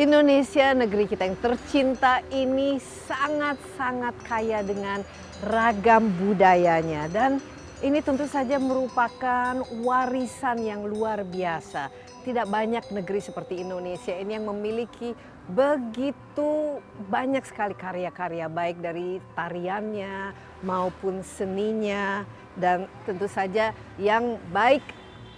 Indonesia, negeri kita yang tercinta ini sangat-sangat kaya dengan ragam budayanya. Dan ini tentu saja merupakan warisan yang luar biasa. Tidak banyak negeri seperti Indonesia ini yang memiliki begitu banyak sekali karya-karya, baik dari tariannya maupun seninya. Dan tentu saja yang baik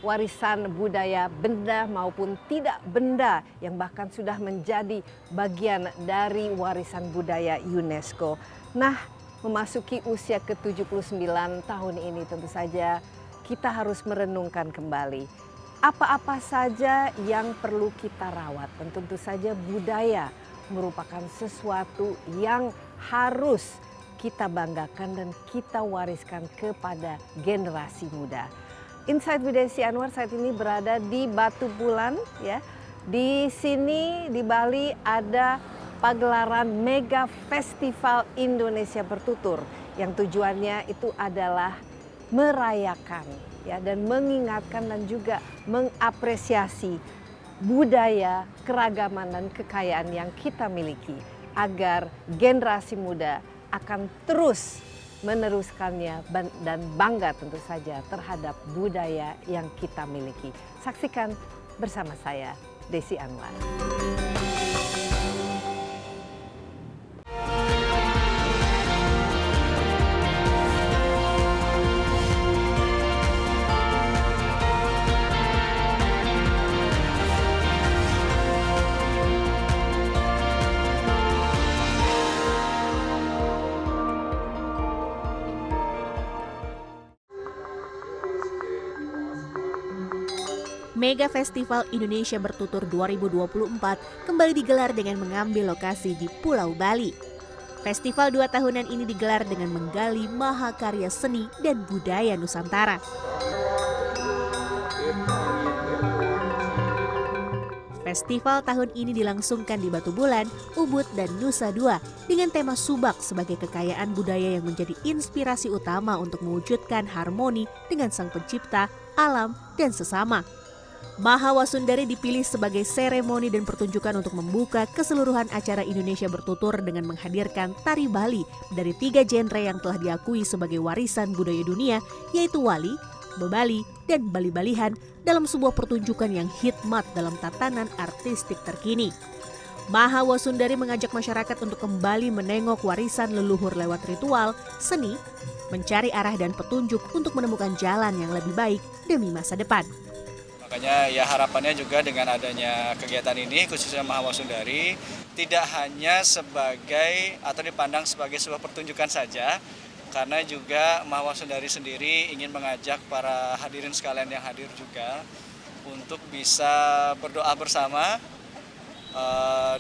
warisan budaya benda maupun tidak benda yang bahkan sudah menjadi bagian dari warisan budaya UNESCO. Nah, memasuki usia ke-79 tahun ini tentu saja kita harus merenungkan kembali apa-apa saja yang perlu kita rawat, dan tentu saja budaya merupakan sesuatu yang harus kita banggakan dan kita wariskan kepada generasi muda. Insight with Desi Anwar saat ini berada di Batu Bulan, ya. Di sini di Bali ada pagelaran Mega Festival Indonesia Bertutur yang tujuannya itu adalah merayakan, ya, dan mengingatkan dan juga mengapresiasi budaya, keragaman dan kekayaan yang kita miliki agar generasi muda akan terus meneruskannya dan bangga tentu saja terhadap budaya yang kita miliki. Saksikan bersama saya, Desi Anwar. Mega Festival Indonesia Bertutur 2024 kembali digelar dengan mengambil lokasi di Pulau Bali. Festival 2 tahunan ini digelar dengan menggali mahakarya seni dan budaya Nusantara. Festival tahun ini dilangsungkan di Batu Bulan, Ubud, dan Nusa Dua dengan tema Subak sebagai kekayaan budaya yang menjadi inspirasi utama untuk mewujudkan harmoni dengan Sang Pencipta, alam, dan sesama. Mahawasundari dipilih sebagai seremoni dan pertunjukan untuk membuka keseluruhan acara Indonesia Bertutur dengan menghadirkan tari Bali dari 3 genre yang telah diakui sebagai warisan budaya dunia, yaitu Wali, Bebali, dan Bali-Balihan dalam sebuah pertunjukan yang hikmat dalam tatanan artistik terkini. Mahawasundari mengajak masyarakat untuk kembali menengok warisan leluhur lewat ritual, seni, mencari arah dan petunjuk untuk menemukan jalan yang lebih baik demi masa depan. Makanya ya harapannya juga dengan adanya kegiatan ini khususnya Mahawasundari tidak hanya sebagai atau dipandang sebagai sebuah pertunjukan saja, karena juga Mahawasundari sendiri ingin mengajak para hadirin sekalian yang hadir juga untuk bisa berdoa bersama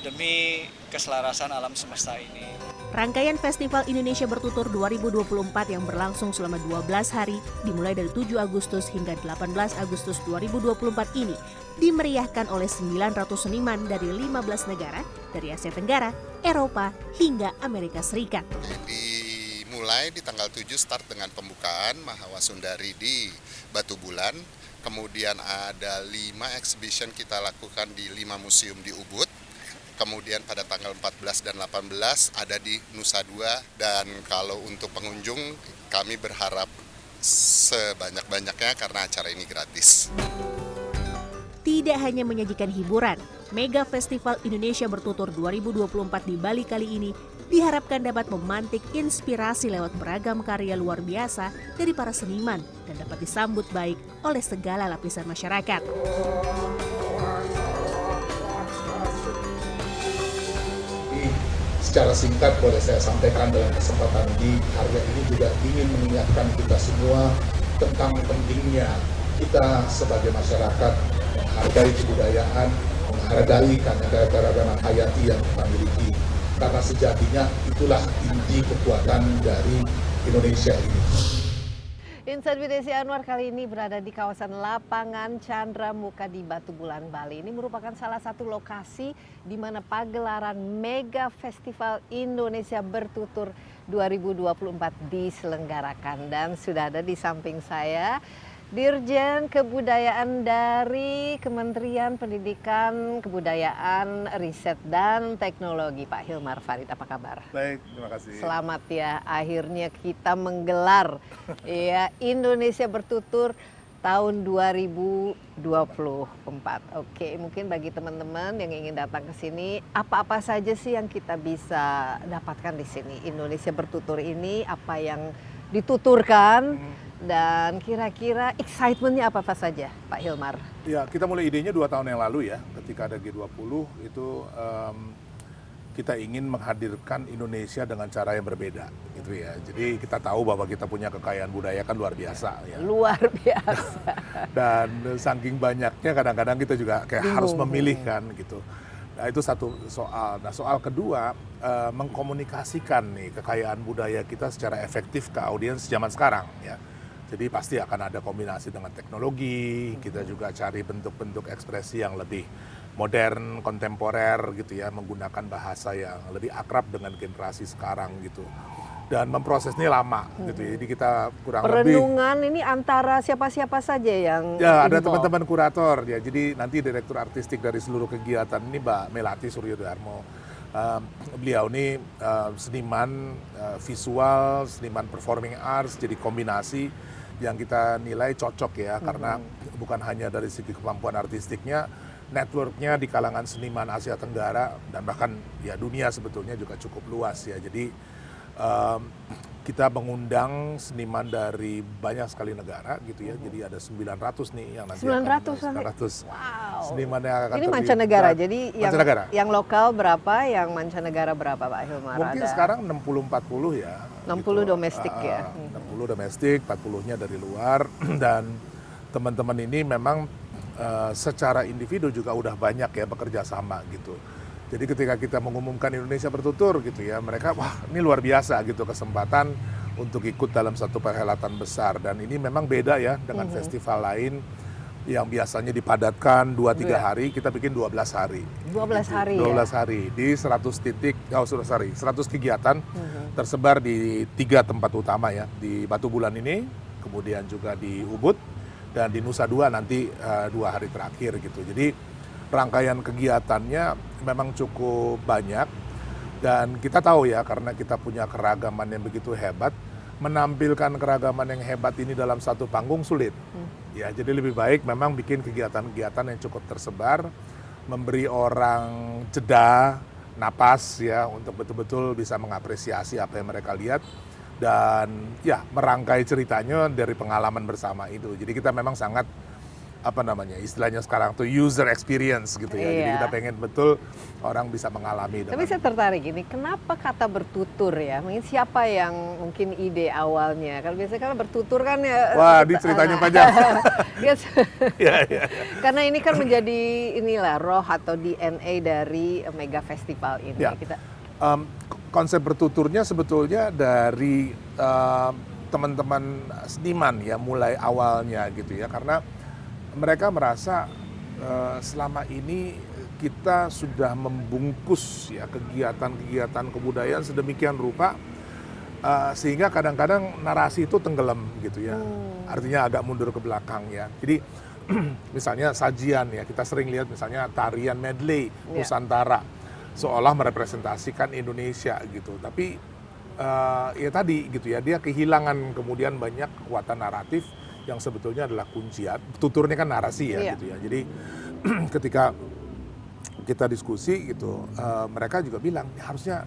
demi keselarasan alam semesta ini. Rangkaian Festival Indonesia Bertutur 2024 yang berlangsung selama 12 hari dimulai dari 7 Agustus hingga 18 Agustus 2024 ini dimeriahkan oleh 900 seniman dari 15 negara dari Asia Tenggara, Eropa, hingga Amerika Serikat. Dimulai di tanggal 7 start dengan pembukaan Mahawasundari di Batu Bulan. Kemudian ada 5 exhibition kita lakukan di 5 museum di Ubud. Kemudian pada tanggal 14 dan 18 ada di Nusa Dua. Dan kalau untuk pengunjung kami berharap sebanyak-banyaknya karena acara ini gratis. Tidak hanya menyajikan hiburan, Mega Festival Indonesia Bertutur 2024 di Bali kali ini diharapkan dapat memantik inspirasi lewat beragam karya luar biasa dari para seniman dan dapat disambut baik oleh segala lapisan masyarakat. Secara singkat boleh saya sampaikan dalam kesempatan ini, karya ini juga ingin mengingatkan kita semua tentang pentingnya kita sebagai masyarakat menghargai kebudayaan, menghargai keragaman hayati yang kita miliki. Karena sejatinya itulah inti kekuatan dari Indonesia ini. Insight with Desi Anwar kali ini berada di kawasan Lapangan Chandra Muka di Batu Bulan, Bali. Ini merupakan salah satu lokasi di mana pagelaran Mega Festival Indonesia Bertutur 2024 diselenggarakan. Dan sudah ada di samping saya Dirjen Kebudayaan dari Kementerian Pendidikan, Kebudayaan, Riset dan Teknologi, Pak Hilmar Farid. Apa kabar? Baik, terima kasih. Selamat ya, akhirnya kita menggelar ya Indonesia Bertutur tahun 2024. Oke, mungkin bagi teman-teman yang ingin datang ke sini, apa-apa saja sih yang kita bisa dapatkan di sini? Indonesia Bertutur ini apa yang dituturkan dan kira-kira excitementnya apa saja, Pak Hilmar? Ya, kita mulai idenya 2 tahun yang lalu ya, ketika ada G20 itu kita ingin menghadirkan Indonesia dengan cara yang berbeda, gitu ya. Jadi kita tahu bahwa kita punya kekayaan budaya kan luar biasa ya. Luar biasa. Dan saking banyaknya kadang-kadang kita juga kayak harus memilih kan gitu. Nah itu satu soal. Nah soal kedua, mengkomunikasikan nih kekayaan budaya kita secara efektif ke audiens zaman sekarang ya. Jadi pasti akan ada kombinasi dengan teknologi, kita juga cari bentuk-bentuk ekspresi yang lebih modern, kontemporer gitu ya, menggunakan bahasa yang lebih akrab dengan generasi sekarang gitu. Dan memprosesnya lama gitu ya, jadi kita kurang lebih... Perenungan ini antara siapa-siapa saja yang Ya, ada involved? teman-teman kurator ya, jadi nanti direktur artistik dari seluruh kegiatan ini Mbak Melati Suryodarmo. Beliau ini seniman visual, seniman performing arts, jadi kombinasi yang kita nilai cocok ya, karena bukan hanya dari segi kemampuan artistiknya, networknya di kalangan seniman Asia Tenggara dan bahkan ya dunia sebetulnya juga cukup luas ya. Jadi kita mengundang seniman dari banyak sekali negara gitu ya. Jadi ada 900 nih yang nanti 900 900 seniman yang akan ini terlibat. mancanegara, jadi Mancanegara. yang lokal berapa, yang mancanegara berapa, Pak Hilmar? Mungkin Ada sekarang 60-40 ya. 60 domestik ya. 60 domestik, 40-nya dari luar. Dan teman-teman ini memang secara individu juga udah banyak ya bekerja sama gitu. Jadi ketika kita mengumumkan Indonesia Bertutur gitu ya, mereka wah ini luar biasa gitu kesempatan untuk ikut dalam satu perhelatan besar. Dan ini memang beda ya dengan festival lain yang biasanya dipadatkan 2-3 hari, kita bikin 12 hari. 12 hari 12 ya? hari di 100 titik, 100 kegiatan tersebar di 3 tempat utama ya, di Batu Bulan ini, kemudian juga di Ubud, dan di Nusa Dua nanti 2 hari terakhir gitu. Jadi rangkaian kegiatannya memang cukup banyak, dan kita tahu ya karena kita punya keragaman yang begitu hebat, menampilkan keragaman yang hebat ini dalam satu panggung sulit. Ya, jadi lebih baik memang bikin kegiatan-kegiatan yang cukup tersebar, memberi orang jeda, napas ya untuk betul-betul bisa mengapresiasi apa yang mereka lihat dan ya merangkai ceritanya dari pengalaman bersama itu. Jadi kita memang sangat istilahnya sekarang tuh user experience gitu ya. Jadi kita pengen betul orang bisa mengalami. Tapi saya tertarik ini, kenapa kata bertutur ya? Mungkin siapa yang mungkin ide awalnya? Kalau biasanya kan bertutur kan ya... Wah, di ceritanya panjang. Yes. Ya. Karena ini kan menjadi inilah roh atau DNA dari mega festival ini. Ya. Kita Konsep bertuturnya sebetulnya dari teman-teman seniman ya, mulai awalnya gitu ya, karena mereka merasa selama ini kita sudah membungkus ya kegiatan-kegiatan kebudayaan sedemikian rupa sehingga kadang-kadang narasi itu tenggelam gitu ya. Artinya agak mundur ke belakang ya. Jadi misalnya sajian ya, kita sering lihat misalnya tarian medley Nusantara seolah merepresentasikan Indonesia gitu. Tapi ya tadi gitu ya, dia kehilangan kemudian banyak kekuatan naratif yang sebetulnya adalah kuncian. Tuturnya kan narasi ya gitu ya. Jadi ketika kita diskusi gitu, mereka juga bilang harusnya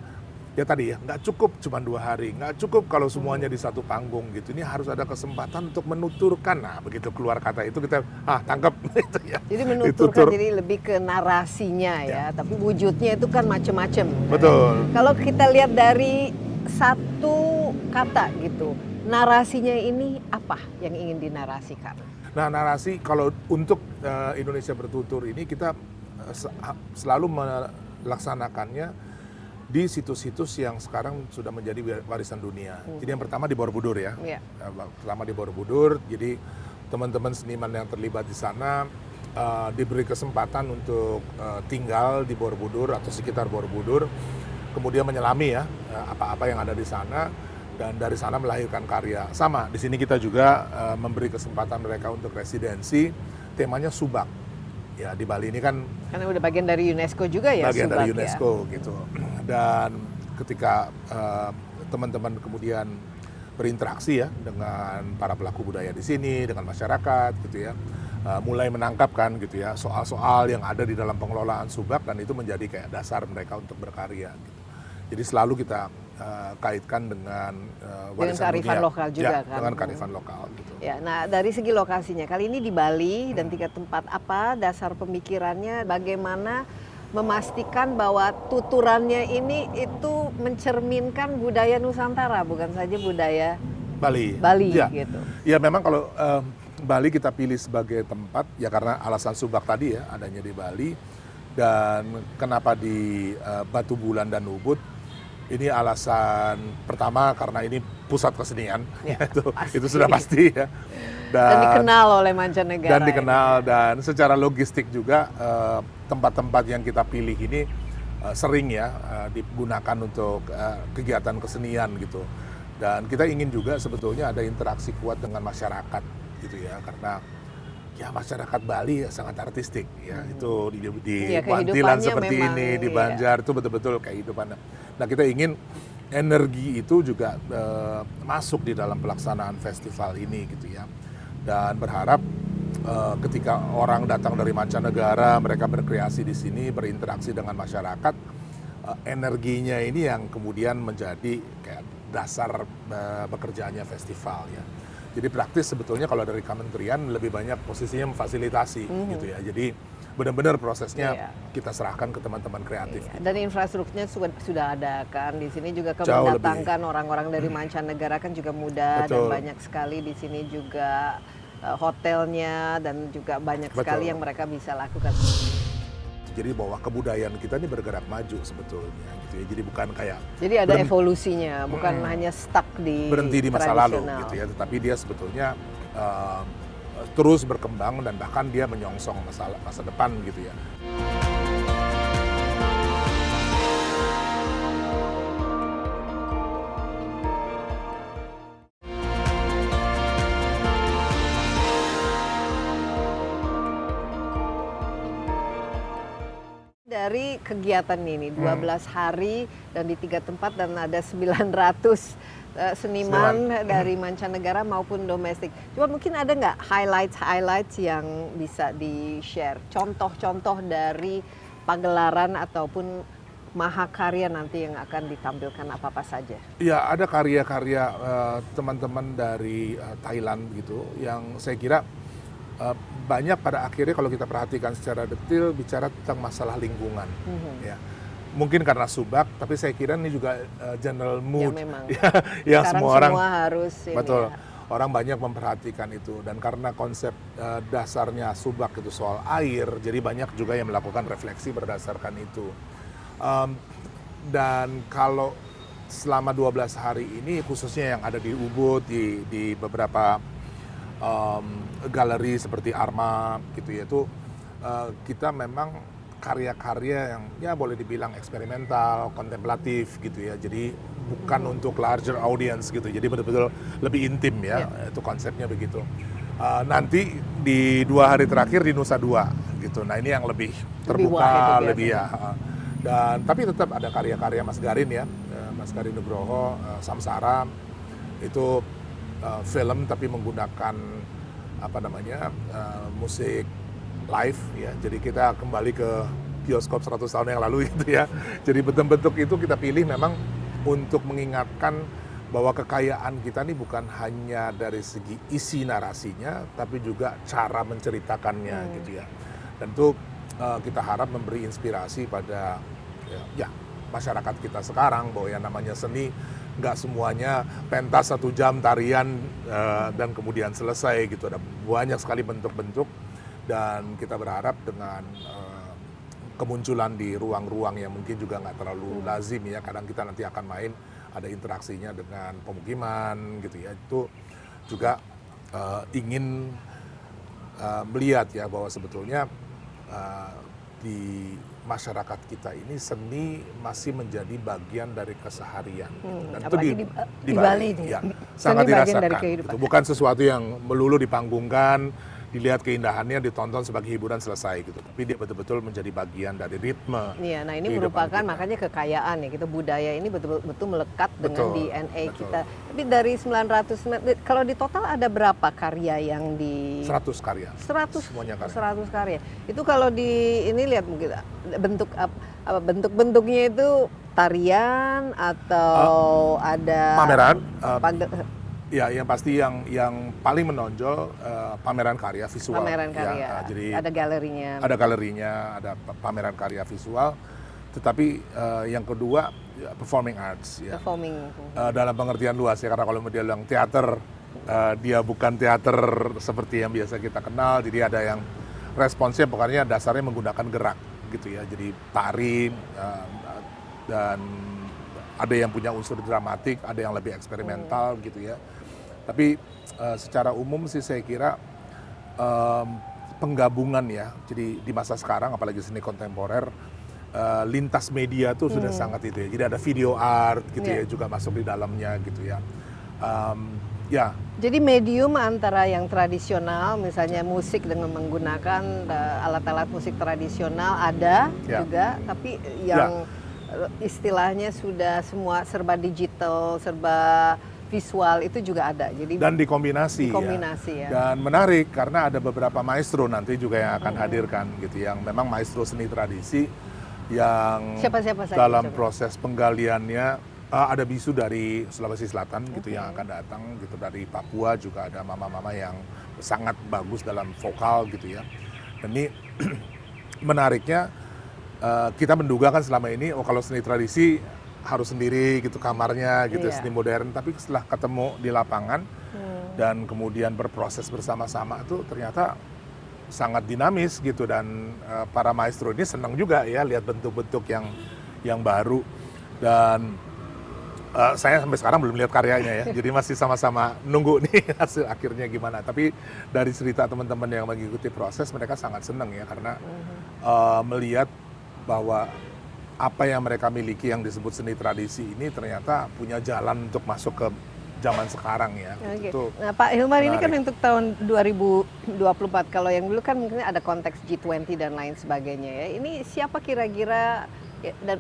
ya tadi ya nggak cukup cuma 2 hari, nggak cukup kalau semuanya di satu panggung gitu. Ini harus ada kesempatan untuk menuturkan. Nah begitu keluar kata itu kita tangkap itu ya. jadi menuturkan, jadi lebih ke narasinya ya. Tapi wujudnya itu kan macam-macam. Betul. Kalau kita lihat dari satu kata gitu, narasinya ini apa yang ingin dinarasikan? Nah narasi kalau untuk Indonesia Bertutur ini kita selalu melaksanakannya di situs-situs yang sekarang sudah menjadi warisan dunia. Jadi yang pertama di Borobudur ya. Pertama di Borobudur, jadi teman-teman seniman yang terlibat di sana diberi kesempatan untuk tinggal di Borobudur atau sekitar Borobudur, kemudian menyelami ya apa-apa yang ada di sana. dan dari sana melahirkan karya. Sama di sini kita juga memberi kesempatan mereka untuk residensi, temanya Subak. Ya di Bali ini kan Karena udah bagian dari UNESCO juga ya, bagian Subak dari ya. UNESCO gitu. Dan ketika teman-teman kemudian berinteraksi ya dengan para pelaku budaya di sini, dengan masyarakat gitu ya, mulai menangkap kan gitu ya soal-soal yang ada di dalam pengelolaan Subak, dan itu menjadi kayak dasar mereka untuk berkarya gitu. Jadi selalu kita kaitkan dengan warisan kearifan dunia. lokal juga Ya, kan. dengan kearifan lokal gitu. Ya, nah dari segi lokasinya, kali ini di Bali dan 3 tempat, apa dasar pemikirannya, bagaimana memastikan bahwa tuturannya ini itu mencerminkan budaya Nusantara, bukan saja budaya Bali ya. gitu. Ya memang kalau Bali kita pilih sebagai tempat ya karena alasan Subak tadi ya, adanya di Bali, dan kenapa di Batu Bulan dan Ubud. Ini alasan pertama karena ini pusat kesenian, Ya, itu sudah pasti ya. Dan dikenal oleh mancanegara. Dan dikenal, dan secara logistik juga tempat-tempat yang kita pilih ini sering ya digunakan untuk kegiatan kesenian gitu. Dan kita ingin juga sebetulnya ada interaksi kuat dengan masyarakat gitu ya, karena ya masyarakat Bali sangat artistik ya, itu di Ya, Bantilan seperti memang, ini, di iya. Banjar itu betul-betul kehidupan. Nah kita ingin energi itu juga masuk di dalam pelaksanaan festival ini gitu ya, dan berharap ketika orang datang dari mancanegara, mereka berkreasi di sini, berinteraksi dengan masyarakat, energinya ini yang kemudian menjadi kayak dasar bekerjaannya festival ya. Jadi praktis sebetulnya kalau dari kementerian lebih banyak posisinya memfasilitasi gitu ya. Jadi benar-benar prosesnya kita serahkan ke teman-teman kreatif. Iya, dan infrastrukturnya sudah ada kan di sini juga, Jauh mendatangkan orang-orang dari mancanegara kan juga mudah. Betul. Dan banyak sekali di sini juga hotelnya, dan juga banyak sekali Betul. yang mereka bisa lakukan. Jadi bahwa kebudayaan kita ini bergerak maju sebetulnya gitu ya. Jadi bukan kayak Jadi ada evolusinya, bukan hanya stuck di berhenti di masa lalu tradisional. gitu ya, tetapi dia sebetulnya terus berkembang dan bahkan dia menyongsong masa depan gitu ya. Dari kegiatan ini 12 hari dan di 3 tempat, dan ada 900 seniman dari mancanegara maupun domestik. Coba mungkin ada nggak highlights yang bisa di-share? Contoh-contoh dari pagelaran ataupun mahakarya nanti yang akan ditampilkan apa-apa saja? Ya ada karya-karya teman-teman dari Thailand gitu yang saya kira banyak pada akhirnya kalau kita perhatikan secara detail bicara tentang masalah lingkungan. Ya. Mungkin karena Subak, tapi saya kira ini juga general mood Ya, memang. yang Sekarang semua orang harus ini betul. ya. Orang banyak memperhatikan itu, dan karena konsep dasarnya Subak itu soal air, jadi banyak juga yang melakukan refleksi berdasarkan itu. Dan kalau selama 12 hari ini khususnya yang ada di Ubud, di beberapa galeri seperti Arma gitu ya, itu kita memang karya-karya yang ya boleh dibilang eksperimental, kontemplatif gitu ya. Jadi bukan untuk larger audience gitu. Jadi betul-betul lebih intim ya. Itu konsepnya begitu. Nanti di 2 hari terakhir di Nusa Dua gitu. Nah ini yang lebih terbuka, lebih ya. Dan tapi tetap ada karya-karya Mas Garin ya, Mas Garin Nugroho, Samsara itu film tapi menggunakan musik live ya. Jadi kita kembali ke bioskop 100 tahun yang lalu gitu ya. Jadi bentuk-bentuk itu kita pilih memang untuk mengingatkan bahwa kekayaan kita ini bukan hanya dari segi isi narasinya, tapi juga cara menceritakannya gitu ya. Dan itu kita harap memberi inspirasi pada ya masyarakat kita sekarang, bahwa yang namanya seni nggak semuanya pentas 1 jam tarian dan kemudian selesai gitu. Ada banyak sekali bentuk-bentuk, dan kita berharap dengan kemunculan di ruang-ruang yang mungkin juga nggak terlalu lazim ya, kadang kita nanti akan main ada interaksinya dengan pemukiman gitu ya, itu juga ingin melihat ya bahwa sebetulnya di masyarakat kita ini seni masih menjadi bagian dari keseharian. Dan itu apalagi di Bali nih. ya, Seni sangat bagian dari dirasakan. kehidupan. Gitu. Bukan sesuatu yang melulu dipanggungkan, dilihat keindahannya, ditonton sebagai hiburan selesai gitu. Tapi dia betul-betul menjadi bagian dari ritme. Iya, nah ini kehidupan merupakan kita. makanya kekayaan ya, kita budaya ini betul-betul melekat dengan Betul, DNA betul. kita. Tapi dari 900, kalau di total ada berapa karya yang di 100 karya. 100 Semuanya karya. 100 karya. Itu kalau di ini lihat mungkin bentuk bentuk-bentuknya itu tarian atau ada Pameran. Pag- Ya, yang pasti yang paling menonjol pameran karya visual. pameran karya. Ya, jadi ada galerinya. ada galerinya, ada pameran karya visual. Tetapi yang kedua performing arts. Ya. Performing. Dalam pengertian luas ya, karena kalau dia bilang teater, dia bukan teater seperti yang biasa kita kenal. Jadi ada yang responsnya pokoknya dasarnya menggunakan gerak gitu ya. Jadi tari dan ada yang punya unsur dramatik, ada yang lebih eksperimental gitu ya. Tapi secara umum sih saya kira penggabungan ya. Jadi di masa sekarang apalagi seni kontemporer lintas media tuh sudah sangat itu ya. Jadi ada video art gitu ya juga masuk di dalamnya gitu ya. Ya. Jadi medium antara yang tradisional, misalnya musik dengan menggunakan alat-alat musik tradisional ada juga, tapi yang istilahnya sudah semua serba digital, serba visual itu juga ada. Jadi dan dikombinasi ya. Dan menarik karena ada beberapa maestro nanti juga yang akan hadirkan gitu, yang memang maestro seni tradisi yang siapa-siapa saja dalam proses penggaliannya ada bisu dari Sulawesi Selatan gitu yang akan datang gitu, dari Papua juga ada mama-mama yang sangat bagus dalam vokal gitu ya. Dan ini menariknya kita menduga kan selama ini kalau seni tradisi harus sendiri gitu kamarnya gitu seni modern, tapi setelah ketemu di lapangan dan kemudian berproses bersama-sama tuh ternyata sangat dinamis gitu, dan para maestro ini senang juga ya lihat bentuk-bentuk yang baru. Dan saya sampai sekarang belum lihat karyanya ya, jadi masih sama-sama nunggu nih hasil akhirnya gimana. Tapi dari cerita teman-teman yang mengikuti proses, mereka sangat senang ya karena melihat bahwa apa yang mereka miliki yang disebut seni tradisi ini ternyata punya jalan untuk masuk ke zaman sekarang ya. Okay. Itu nah Pak Hilmar ini kan menarik. untuk tahun 2024, kalau yang dulu kan mungkin ada konteks G20 dan lain sebagainya ya. Ini siapa kira-kira dan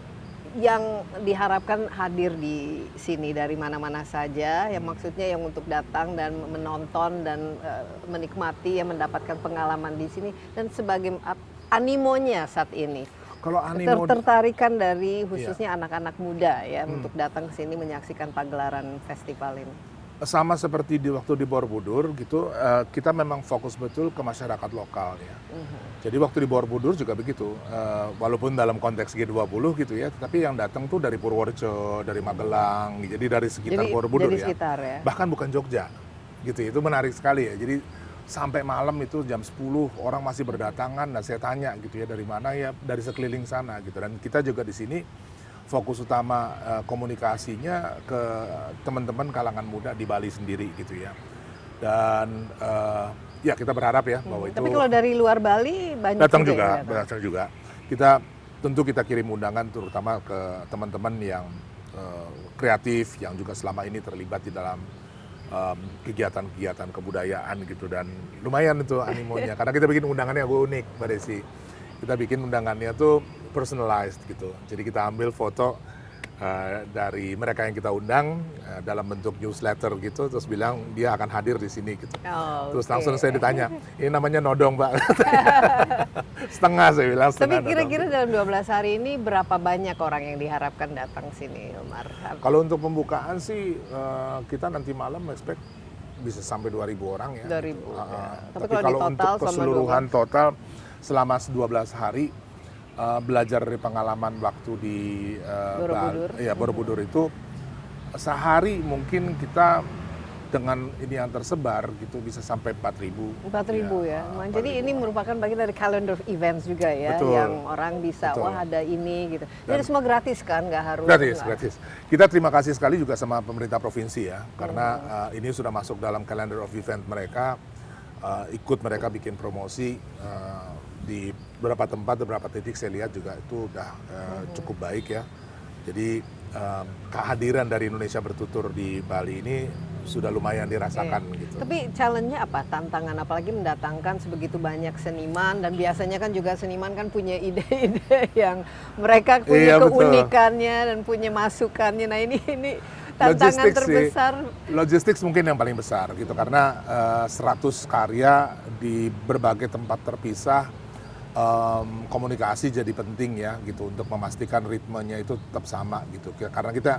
yang diharapkan hadir di sini dari mana-mana saja, yang maksudnya yang untuk datang dan menonton dan menikmati, yang mendapatkan pengalaman di sini, dan sebagai animonya saat ini. kalau animo Tertarikan dari khususnya anak-anak muda ya untuk datang ke sini menyaksikan pagelaran festival ini. sama seperti di waktu di Borobudur gitu, kita memang fokus betul ke masyarakat lokal ya. Jadi waktu di Borobudur juga begitu, walaupun dalam konteks G20 gitu ya, tapi yang datang tuh dari Purworejo, dari Magelang, jadi dari sekitar Borobudur ya. Sekitar ya. Bahkan bukan Jogja gitu, itu menarik sekali ya. Jadi sampai malam itu jam 10 orang masih berdatangan, dan saya tanya gitu ya dari mana ya, dari sekeliling sana gitu. Dan kita juga di sini fokus utama komunikasinya ke teman-teman kalangan muda di Bali sendiri gitu ya. Dan ya kita berharap ya bahwa itu. Tapi kalau dari luar Bali banyak datang juga. datang juga. Kita tentu kita kirim undangan terutama ke teman-teman yang kreatif yang juga selama ini terlibat di dalam kegiatan-kegiatan kebudayaan gitu, dan lumayan itu animonya karena kita bikin undangannya agak unik Mbak Desi. Kita bikin undangannya tuh personalized gitu. Jadi kita ambil foto dari mereka yang kita undang dalam bentuk newsletter gitu, terus bilang dia akan hadir di sini gitu. Terus langsung saya ditanya, ini namanya nodong Pak. Setengah saya bilang, setengah. Tapi kira-kira dalam 12 hari ini berapa banyak orang yang diharapkan datang sini, Hilmar? Kalau untuk pembukaan sih kita nanti malam expect bisa sampai 2.000 orang ya. 2.000. Ya. Tapi kalau untuk keseluruhan total selama 12 hari belajar dari pengalaman waktu di Borobudur itu sehari mungkin kita dengan ini yang tersebar gitu bisa sampai 4.000. 4.000 ya. Jadi ini merupakan bagian dari calendar events juga ya. Betul. Yang orang bisa, wah ada ini gitu. Jadi semua gratis kan, nggak harus. Gratis. Kita terima kasih sekali juga sama pemerintah provinsi ya. Karena ini sudah masuk dalam calendar of event mereka. Ikut mereka bikin promosi di beberapa tempat, beberapa titik saya lihat juga itu udah cukup baik ya. Jadi kehadiran dari Indonesia Bertutur di Bali ini sudah lumayan dirasakan gitu. Tapi challenge-nya apa? Tantangan apalagi mendatangkan sebegitu banyak seniman, dan biasanya kan juga seniman kan punya ide-ide yang mereka punya keunikannya dan punya masukannya. Nah ini tantangan terbesar. Logistik mungkin yang paling besar gitu, karena 100 karya di berbagai tempat terpisah, komunikasi jadi penting ya gitu untuk memastikan ritmenya itu tetap sama gitu. Karena kita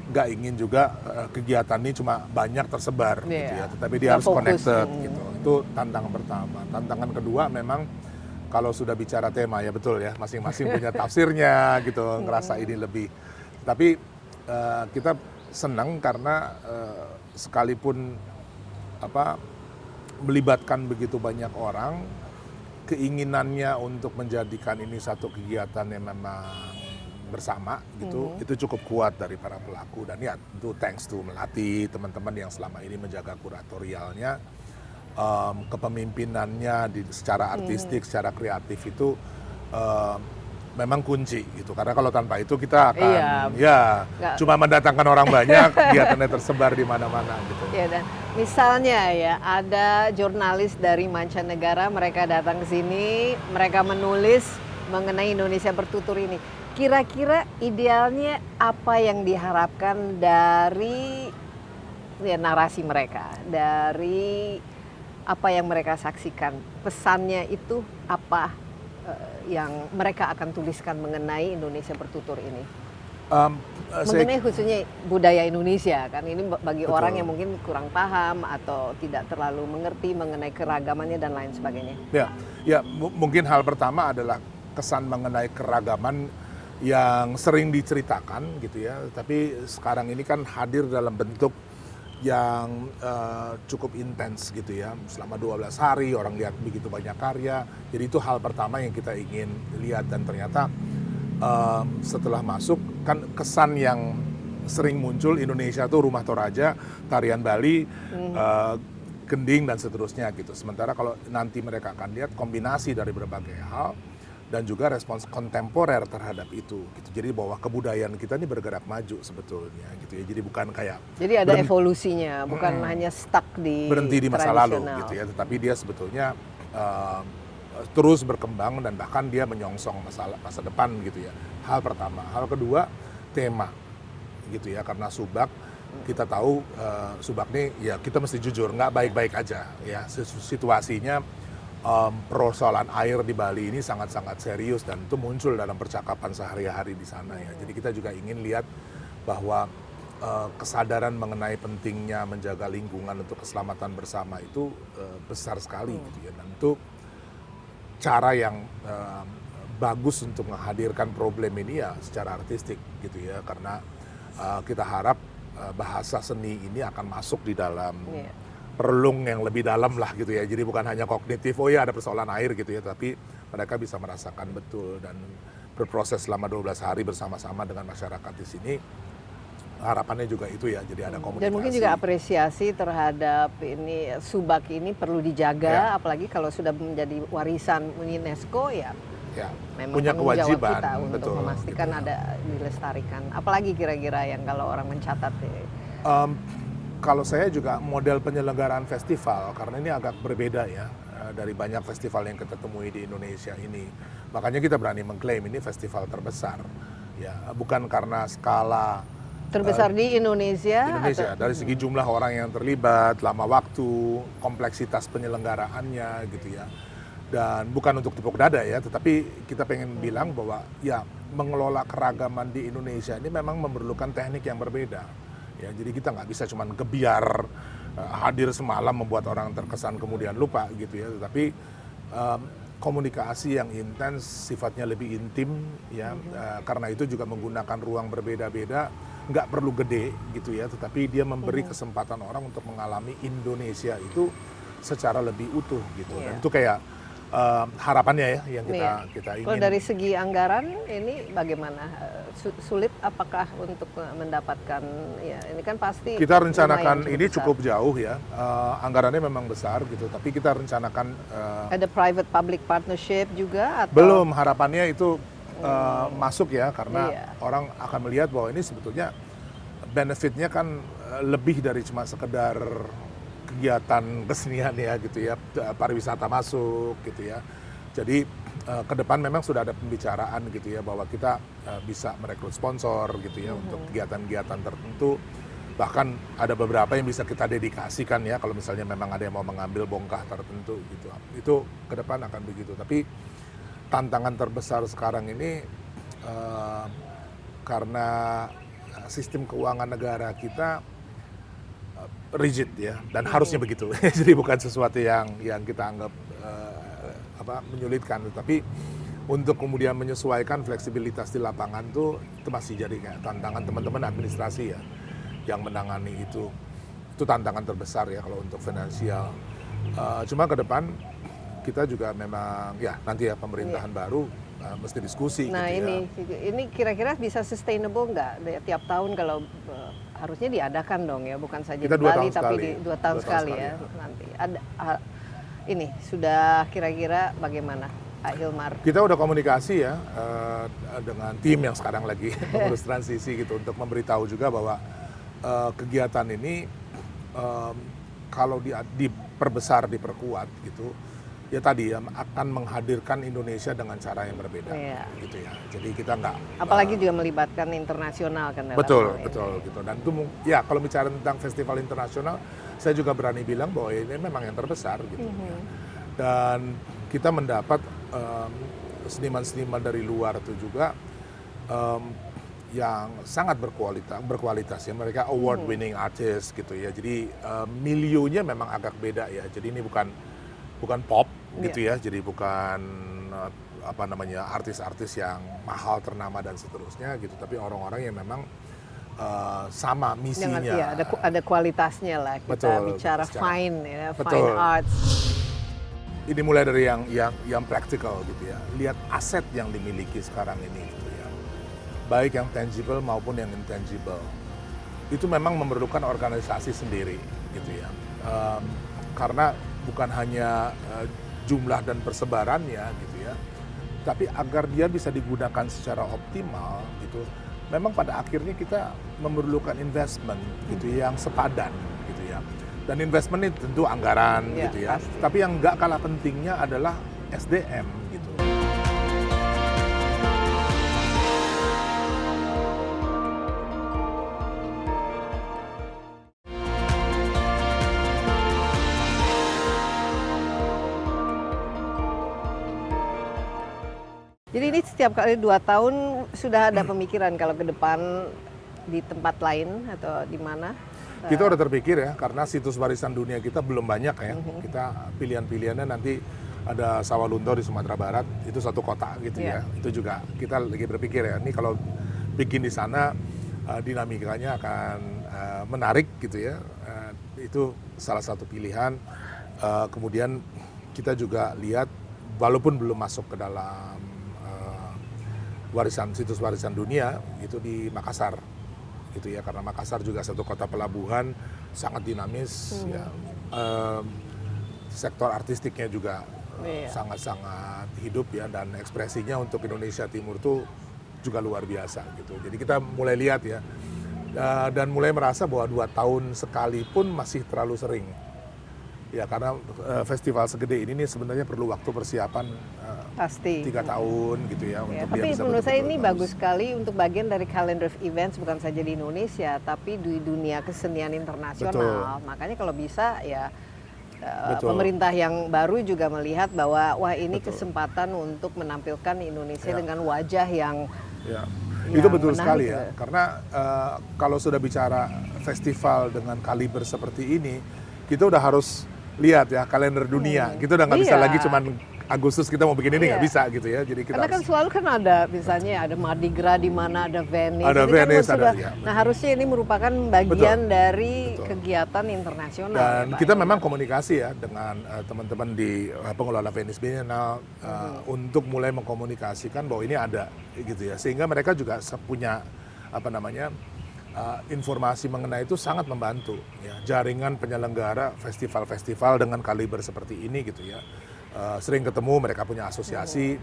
nggak ingin juga kegiatan ini cuma banyak tersebar gitu ya, tetapi dia harus connected gitu. Itu tantangan pertama. Tantangan kedua memang kalau sudah bicara tema ya betul ya, masing-masing punya tafsirnya gitu, ngerasa ini lebih. Tapi kita senang karena sekalipun melibatkan begitu banyak orang, keinginannya untuk menjadikan ini satu kegiatan yang memang bersama gitu, itu cukup kuat dari para pelaku. Dan ya itu thanks to Melati, teman-teman yang selama ini menjaga kuratorialnya, kepemimpinannya secara artistik, secara kreatif itu memang kunci gitu. Karena kalau tanpa itu kita akan cuma mendatangkan orang banyak, kegiatannya tersebar di mana-mana gitu. Ya, dan misalnya ya ada jurnalis dari mancanegara, mereka datang ke sini, mereka menulis mengenai Indonesia Bertutur ini. Kira-kira idealnya apa yang diharapkan dari narasi mereka, dari apa yang mereka saksikan? Pesannya itu apa yang mereka akan tuliskan mengenai Indonesia Bertutur ini? Mengenai khususnya budaya Indonesia, kan ini bagi orang yang mungkin kurang paham atau tidak terlalu mengerti mengenai keragamannya dan lain sebagainya. Ya, mungkin hal pertama adalah kesan mengenai keragaman yang sering diceritakan gitu ya, tapi sekarang ini kan hadir dalam bentuk yang cukup intens gitu ya. Selama 12 hari orang lihat begitu banyak karya, jadi itu hal pertama yang kita ingin lihat. Dan ternyata setelah masuk kan kesan yang sering muncul, Indonesia tuh rumah Toraja, tarian Bali, gending dan seterusnya gitu. Sementara kalau nanti mereka akan lihat kombinasi dari berbagai hal dan juga respons kontemporer terhadap itu gitu. Jadi bahwa kebudayaan kita ini bergerak maju sebetulnya gitu ya. Jadi bukan kayak ada evolusinya, bukan hanya stuck berhenti di masa lalu gitu ya, tetapi dia sebetulnya terus berkembang dan bahkan dia menyongsong masa depan gitu ya. Hal pertama. Hal kedua, tema gitu ya, karena Subak kita tahu Subak ini ya kita mesti jujur nggak baik-baik aja ya, situasinya. Persoalan air di Bali ini sangat-sangat serius dan itu muncul dalam percakapan sehari-hari di sana ya. Jadi kita juga ingin lihat bahwa kesadaran mengenai pentingnya menjaga lingkungan untuk keselamatan bersama itu besar sekali gitu ya. Dan itu cara yang bagus untuk menghadirkan problem ini ya secara artistik gitu ya, karena kita harap bahasa seni ini akan masuk di dalam relung yang lebih dalam lah gitu ya. Jadi bukan hanya kognitif, oh ya ada persoalan air gitu ya, tapi mereka bisa merasakan betul dan berproses selama 12 hari bersama-sama dengan masyarakat di sini. Harapannya juga itu ya, jadi ada komunikasi. Dan mungkin juga apresiasi terhadap ini Subak ini perlu dijaga, apalagi kalau sudah menjadi warisan UNESCO ya. Memang punya kewajiban kita untuk memastikan gitu, ada dilestarikan. Apalagi kira-kira yang kalau orang mencatat kalau saya juga model penyelenggaraan festival, karena ini agak berbeda ya dari banyak festival yang kita temui di Indonesia ini. Makanya kita berani mengklaim ini festival terbesar. Ya, bukan karena skala terbesar di Indonesia dari segi jumlah orang yang terlibat, lama waktu, kompleksitas penyelenggaraannya gitu ya. Dan bukan untuk tepuk dada ya, tetapi kita pengen bilang bahwa ya mengelola keragaman di Indonesia ini memang memerlukan teknik yang berbeda. Ya, jadi kita nggak bisa cuma gebiar hadir semalam membuat orang terkesan kemudian lupa gitu ya, tetapi komunikasi yang intens, sifatnya lebih intim ya, karena itu juga menggunakan ruang berbeda-beda, nggak perlu gede gitu ya, tetapi dia memberi kesempatan orang untuk mengalami Indonesia itu secara lebih utuh gitu. Dan itu kayak harapannya ya yang Iya. kita ingin. Kalau dari segi anggaran ini bagaimana? Sulit apakah untuk mendapatkan ya ini kan pasti Kita rencanakan lumayan ini besar. cukup jauh ya, anggarannya memang besar gitu, tapi kita rencanakan Ada private public partnership juga atau belum, harapannya itu masuk ya, karena Iya. orang akan melihat bahwa ini sebetulnya benefitnya kan lebih dari cuma sekedar kegiatan kesenian ya gitu ya, pariwisata masuk gitu ya. Jadi ke depan memang sudah ada pembicaraan gitu ya bahwa kita bisa merekrut sponsor gitu ya untuk kegiatan-kegiatan tertentu. Bahkan ada beberapa yang bisa kita dedikasikan ya kalau misalnya memang ada yang mau mengambil bongkah tertentu gitu. Itu ke depan akan begitu. Tapi tantangan terbesar sekarang ini karena sistem keuangan negara kita rigid ya, dan harusnya begitu. Jadi bukan sesuatu yang kita anggap menyulitkan, tetapi untuk kemudian menyesuaikan fleksibilitas di lapangan itu masih jadi kayak tantangan teman-teman administrasi ya yang menangani itu tantangan terbesar ya kalau untuk finansial. Cuma ke depan kita juga memang ya nanti ya pemerintahan baru mesti diskusi Nah gitu ini kira-kira bisa sustainable nggak tiap tahun kalau harusnya diadakan dong ya, bukan saja Kita di 2 Bali tahun tapi sekali. di 2 tahun 2 tahun sekali sekali ya ya. nanti. Ada ini sudah kira-kira bagaimana Pak Hilmar? Kita udah komunikasi ya dengan tim yang sekarang lagi mengurus transisi gitu untuk memberitahu juga bahwa kegiatan ini kalau diperbesar, diperkuat gitu, ya tadi ya akan menghadirkan Indonesia dengan cara yang berbeda Iya. gitu ya. Jadi kita nggak Apalagi juga melibatkan internasional kan dalam betul hal ini. betul gitu. Dan itu ya kalau bicara tentang festival internasional, saya juga berani bilang bahwa ini memang yang terbesar gitu ya. Dan kita mendapat seniman-seniman dari luar itu juga yang sangat berkualitas ya, mereka award winning artist gitu ya. Jadi milionya memang agak beda ya. Jadi ini bukan pop gitu ya. Jadi bukan artis-artis yang mahal ternama dan seterusnya gitu, tapi orang-orang yang memang sama misinya. Jangan, ya, ada kualitasnya lah kita Betul, bicara secara- fine ya, Betul. fine arts. Ini mulai dari yang praktikal gitu ya. Lihat aset yang dimiliki sekarang ini gitu ya. Baik yang tangible maupun yang intangible. Itu memang memerlukan organisasi sendiri gitu ya. Karena bukan hanya jumlah dan persebarannya gitu ya. Tapi agar dia bisa digunakan secara optimal gitu. Memang pada akhirnya kita memerlukan investment gitu yang sepadan gitu ya. Dan investment itu tentu anggaran Ya, gitu ya. pasti. Tapi yang nggak kalah pentingnya adalah SDM gitu. Jadi ini setiap kali 2 tahun sudah ada pemikiran kalau ke depan di tempat lain atau di mana? Kita udah terpikir ya, karena situs warisan dunia kita belum banyak ya. Kita pilihan-pilihannya nanti ada Sawalunto di Sumatera Barat, itu satu kota gitu ya. Itu juga kita lagi berpikir ya, ini kalau bikin di sana dinamikanya akan menarik gitu ya. Itu salah satu pilihan. Kemudian kita juga lihat, walaupun belum masuk ke dalam situs warisan dunia, itu di Makassar gitu ya, karena Makassar juga satu kota pelabuhan sangat dinamis ya. Sektor artistiknya juga sangat-sangat hidup ya, dan ekspresinya untuk Indonesia Timur tuh juga luar biasa gitu. Jadi kita mulai lihat ya, dan mulai merasa bahwa 2 tahun sekali pun masih terlalu sering ya, karena festival segede ini nih sebenarnya perlu waktu persiapan Pasti. 3 tahun gitu ya, Ya, untuk dia tapi bisa menurut saya betul-betul ini bagus sekali untuk bagian dari calendar of events, bukan saja di Indonesia tapi di dunia kesenian internasional. Betul. Makanya kalau bisa ya Betul. pemerintah yang baru juga melihat bahwa wah ini Betul. kesempatan untuk menampilkan Indonesia Ya. dengan wajah yang Ya, yang itu betul menarik sekali gitu. ya. Karena kalau sudah bicara festival dengan kaliber seperti ini, kita udah harus lihat ya kalender dunia. Kita udah nggak bisa Iya. lagi cuman Agustus kita mau bikin ini nggak Iya. bisa gitu ya. Jadi kita Karena kan selalu kan ada misalnya ada Mardi Gras di mana ada Venice. Ada Ini Venice, kan sudah, ada, ya, nah harusnya ini merupakan bagian dari betul. kegiatan internasional. dan ya, Pak, kita ya. memang komunikasi ya dengan teman-teman di pengelola Venice Biennale untuk mulai mengkomunikasikan bahwa ini ada gitu ya. Sehingga mereka juga punya apa namanya informasi mengenai itu sangat membantu ya. Jaringan penyelenggara festival-festival dengan kaliber seperti ini gitu ya. Sering ketemu, mereka punya asosiasi.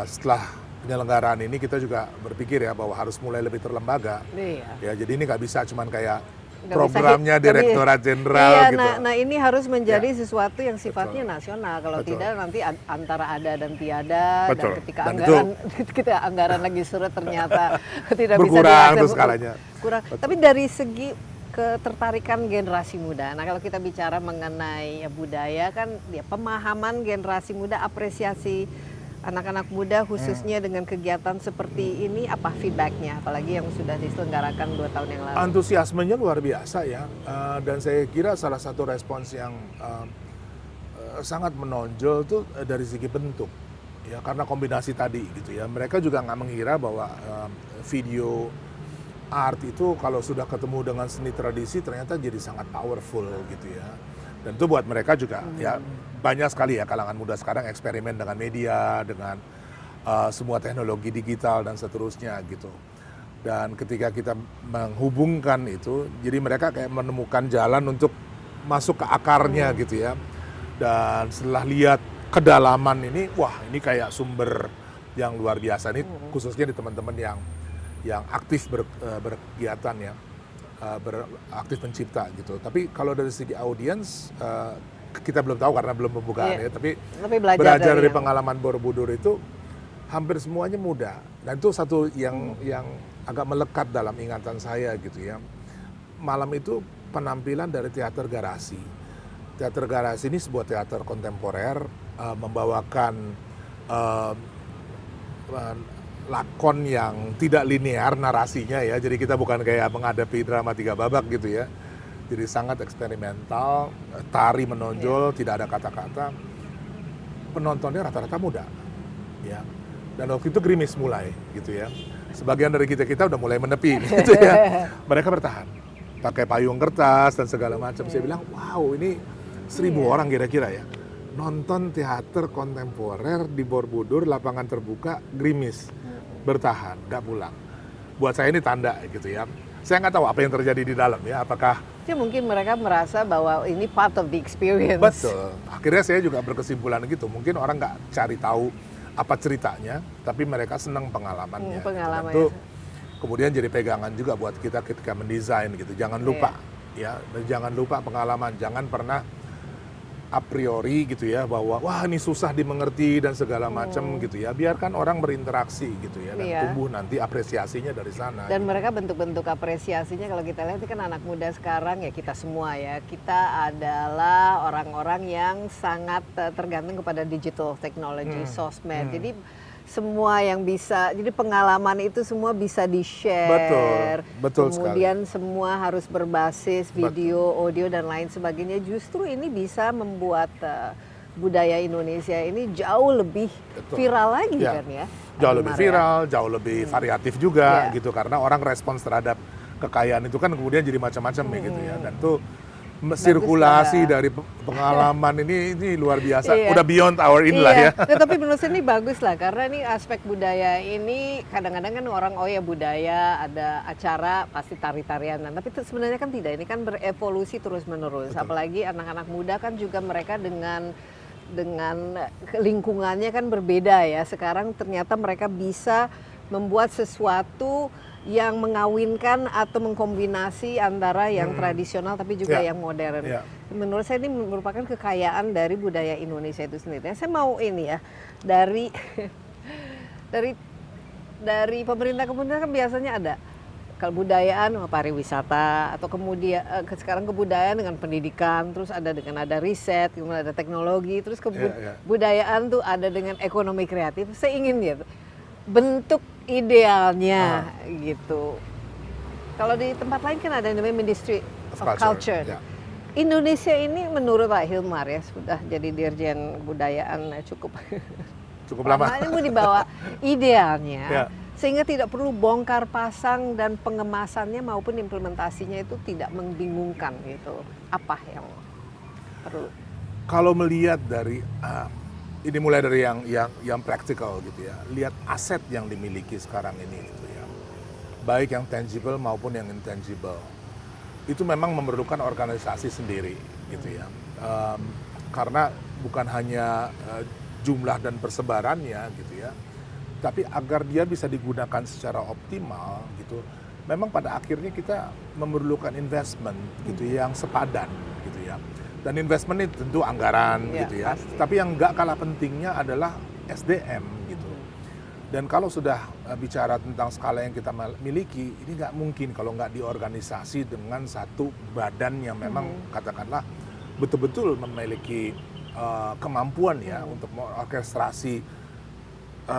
Setelah penyelenggaraan ini kita juga berpikir ya bahwa harus mulai lebih terlembaga. Iya. Ya, jadi ini nggak bisa cuman kayak Nggak programnya bisa, Direktorat Jenderal iya, gitu. nah ini harus menjadi sesuatu yang sifatnya nasional. Kalau Betul. tidak nanti antara ada dan tiada, Betul. dan ketika Dan anggaran lagi surut ternyata tidak bisa Berkurang diakses, tuh skalanya. kurang. Tapi dari segi ketertarikan generasi muda. Nah, kalau kita bicara mengenai budaya kan ya pemahaman generasi muda, apresiasi anak-anak muda khususnya dengan kegiatan seperti ini, apa feedbacknya? Apalagi yang sudah diselenggarakan 2 tahun yang lalu. Antusiasmenya luar biasa ya, dan saya kira salah satu respons yang sangat menonjol tuh dari segi bentuk ya, karena kombinasi tadi gitu ya. Mereka juga nggak mengira bahwa video art itu kalau sudah ketemu dengan seni tradisi ternyata jadi sangat powerful gitu ya. Dan itu buat mereka juga ya banyak sekali ya kalangan muda sekarang eksperimen dengan media, dengan semua teknologi digital dan seterusnya gitu. Dan ketika kita menghubungkan itu, jadi mereka kayak menemukan jalan untuk masuk ke akarnya gitu ya. Dan setelah lihat kedalaman ini, wah ini kayak sumber yang luar biasa. Ini khususnya di teman-teman yang aktif berkegiatan ya, aktif mencipta gitu. Tapi kalau dari segi audiens, kita belum tahu karena belum pembukaan ya. Tapi belajar dari pengalaman Borobudur itu hampir semuanya muda. Dan itu satu yang agak melekat dalam ingatan saya gitu ya. Malam itu penampilan dari Teater Garasi. Teater Garasi ini sebuah teater kontemporer, membawakan lakon yang tidak linear narasinya ya. Jadi kita bukan kayak menghadapi drama 3 babak gitu ya. Jadi sangat eksperimental, tari menonjol, tidak ada kata-kata. Penontonnya rata-rata muda. Ya. Dan waktu itu gerimis mulai gitu ya. Sebagian dari kita udah mulai menepi gitu ya. Mereka bertahan. Pakai payung kertas dan segala macam. Saya bilang, wow ini 1.000 orang kira-kira ya. Nonton teater kontemporer di Borobudur, lapangan terbuka, gerimis. Bertahan, nggak pulang. Buat saya ini tanda gitu ya. Saya nggak tahu apa yang terjadi di dalam ya. Apakah ya mungkin mereka merasa bahwa ini part of the experience. betul. Akhirnya saya juga berkesimpulan gitu. Mungkin orang nggak cari tahu apa ceritanya, tapi mereka senang pengalamannya. Pengalaman Itu kemudian jadi pegangan juga buat kita ketika mendesain gitu. Jangan lupa ya, jangan lupa pengalaman. Jangan pernah a priori gitu ya bahwa wah ini susah dimengerti dan segala macam gitu ya. Biarkan orang berinteraksi gitu ya dan tumbuh nanti apresiasinya dari sana. Dan mereka bentuk-bentuk apresiasinya kalau kita lihat ini kan anak muda sekarang ya, kita semua ya, kita adalah orang-orang yang sangat tergantung kepada digital technology, sosmed. Jadi semua yang bisa, jadi pengalaman itu semua bisa di-share. Betul Kemudian semua harus berbasis video, audio dan lain sebagainya. Justru ini bisa membuat budaya Indonesia ini jauh lebih viral lagi kan ya. Jauh lebih viral, jauh lebih variatif juga gitu, karena orang respons terhadap kekayaan itu kan kemudian jadi macam-macam ya gitu ya. Dan tuh sirkulasi dari pengalaman ini luar biasa. Udah beyond our in lah ya. Tapi menurut saya ini bagus lah, karena ini aspek budaya ini kadang-kadang kan orang oh ya budaya ada acara pasti tari-tarian, tapi sebenarnya kan tidak. Ini kan berevolusi terus-menerus. Apalagi anak-anak muda kan juga mereka dengan lingkungannya kan berbeda ya. Sekarang ternyata mereka bisa membuat sesuatu yang mengawinkan atau mengkombinasi antara yang tradisional tapi juga yang modern. Menurut saya ini merupakan kekayaan dari budaya Indonesia itu sendiri. Saya mau ini ya, dari pemerintah kan biasanya ada kebudayaan pariwisata, atau kemudian sekarang kebudayaan dengan pendidikan, terus ada riset, kemudian ada teknologi, terus kebudayaan tuh ada dengan ekonomi kreatif. Saya ingin ya bentuk idealnya gitu. Kalau di tempat lain kan ada yang namanya Ministry of Culture. Indonesia ini menurut Pak Hilmar ya sudah jadi Dirjen Kebudayaan cukup lama. Ini dibawa idealnya Ya. sehingga tidak perlu bongkar pasang dan pengemasannya maupun implementasinya itu tidak membingungkan gitu. Apa yang perlu? Kalau melihat dari ini mulai dari yang praktikal gitu ya, lihat aset yang dimiliki sekarang ini gitu ya, baik yang tangible maupun yang intangible, itu memang memerlukan organisasi sendiri gitu ya, karena bukan hanya jumlah dan persebarannya gitu ya, tapi agar dia bisa digunakan secara optimal gitu, memang pada akhirnya kita memerlukan investment gitu yang sepadan gitu ya. Dan investment itu tentu anggaran Ya, gitu ya. pasti. Tapi yang nggak kalah pentingnya adalah SDM gitu. Dan kalau sudah bicara tentang skala yang kita miliki, ini nggak mungkin kalau nggak diorganisasi dengan satu badan yang memang katakanlah betul-betul memiliki kemampuan ya untuk mengorkestrasi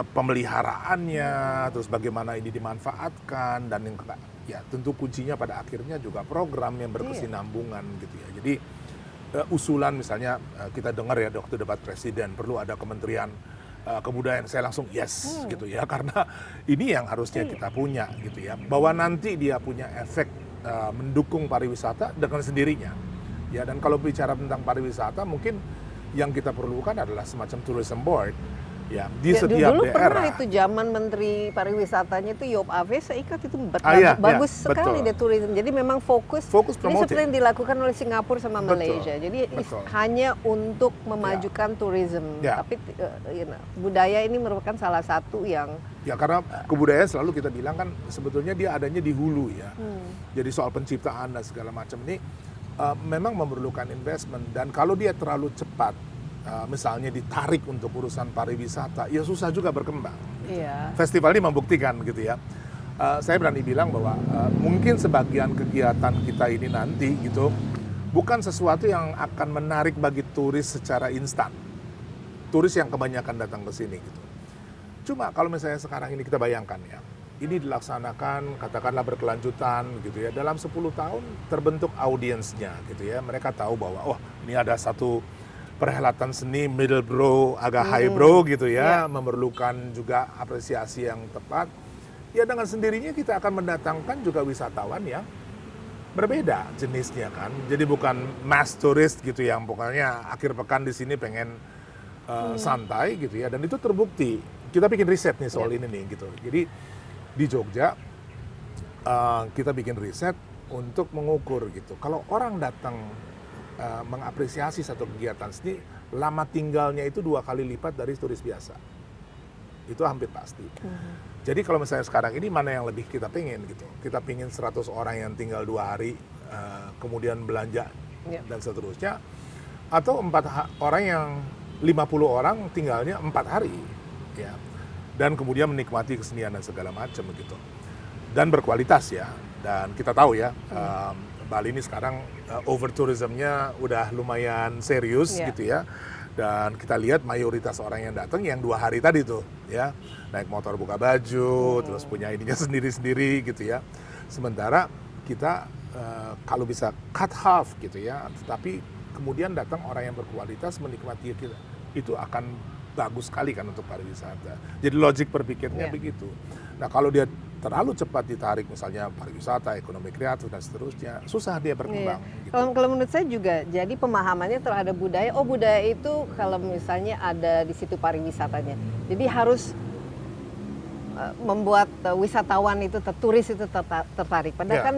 pemeliharaannya, terus bagaimana ini dimanfaatkan, dan yang ya tentu kuncinya pada akhirnya juga program yang berkesinambungan gitu ya. Jadi usulan misalnya kita dengar ya waktu debat presiden perlu ada kementerian kebudayaan, saya langsung yes gitu ya, karena ini yang harusnya kita punya gitu ya, bahwa nanti dia punya efek mendukung pariwisata dengan sendirinya ya. Dan kalau bicara tentang pariwisata mungkin yang kita perlukan adalah semacam tourism board ya di setiap dulu daerah. pernah itu zaman Menteri Pariwisatanya itu Yop Ave, saya ingat itu Iya, bagus iya, sekali betul. deh tourism. Jadi memang fokus ini promoting. seperti yang dilakukan oleh Singapura sama Betul, Malaysia. Jadi betul. hanya untuk memajukan tourism. Ya. Tapi budaya ini merupakan salah satu yang Ya karena kebudayaan selalu kita bilang kan sebetulnya dia adanya di hulu ya. Jadi soal penciptaan dan segala macam ini memang memerlukan investment, dan kalau dia terlalu cepat misalnya ditarik untuk urusan pariwisata, ya susah juga berkembang. iya. Festival ini membuktikan gitu ya. Saya berani bilang bahwa mungkin sebagian kegiatan kita ini nanti gitu bukan sesuatu yang akan menarik bagi turis secara instan. Turis yang kebanyakan datang ke sini gitu. Cuma kalau misalnya sekarang ini kita bayangkan ya, ini dilaksanakan katakanlah berkelanjutan gitu ya, dalam 10 tahun terbentuk audiensnya gitu ya. Mereka tahu bahwa oh ini ada satu perhelatan seni middle brow, agak high brow gitu ya, memerlukan juga apresiasi yang tepat. Ya dengan sendirinya kita akan mendatangkan juga wisatawan yang berbeda jenisnya kan. Jadi bukan mass tourist gitu yang pokoknya akhir pekan di sini pengen santai gitu ya. Dan itu terbukti. Kita bikin riset nih soal ini nih gitu. Jadi di Jogja kita bikin riset untuk mengukur gitu. Kalau orang datang mengapresiasi satu kegiatan seni, lama tinggalnya itu 2 kali lipat dari turis biasa. Itu hampir pasti. Jadi kalau misalnya sekarang ini mana yang lebih kita pengen gitu. Kita pengen 100 orang yang tinggal 2 hari, kemudian belanja dan seterusnya. Atau 4 orang yang 50 orang tinggalnya 4 hari. Ya. Dan kemudian menikmati kesenian dan segala macam gitu. Dan berkualitas ya. Dan kita tahu ya, Bali ini sekarang over tourismnya udah lumayan serius gitu ya. Dan kita lihat mayoritas orang yang datang yang 2 hari tadi tuh ya, naik motor buka baju, terus punya ininya sendiri-sendiri gitu ya. Sementara kita kalau bisa cut half gitu ya, tetapi kemudian datang orang yang berkualitas menikmati kita, itu akan bagus sekali kan untuk pariwisata. Jadi logik berpikirnya begitu. Nah kalau dia terlalu cepat ditarik misalnya pariwisata, ekonomi kreatif dan seterusnya, susah dia berkembang. Gitu. Kalau menurut saya juga, jadi pemahamannya terhadap budaya, budaya itu kalau misalnya ada di situ pariwisatanya, jadi harus membuat wisatawan itu, turis itu tertarik. Padahal kan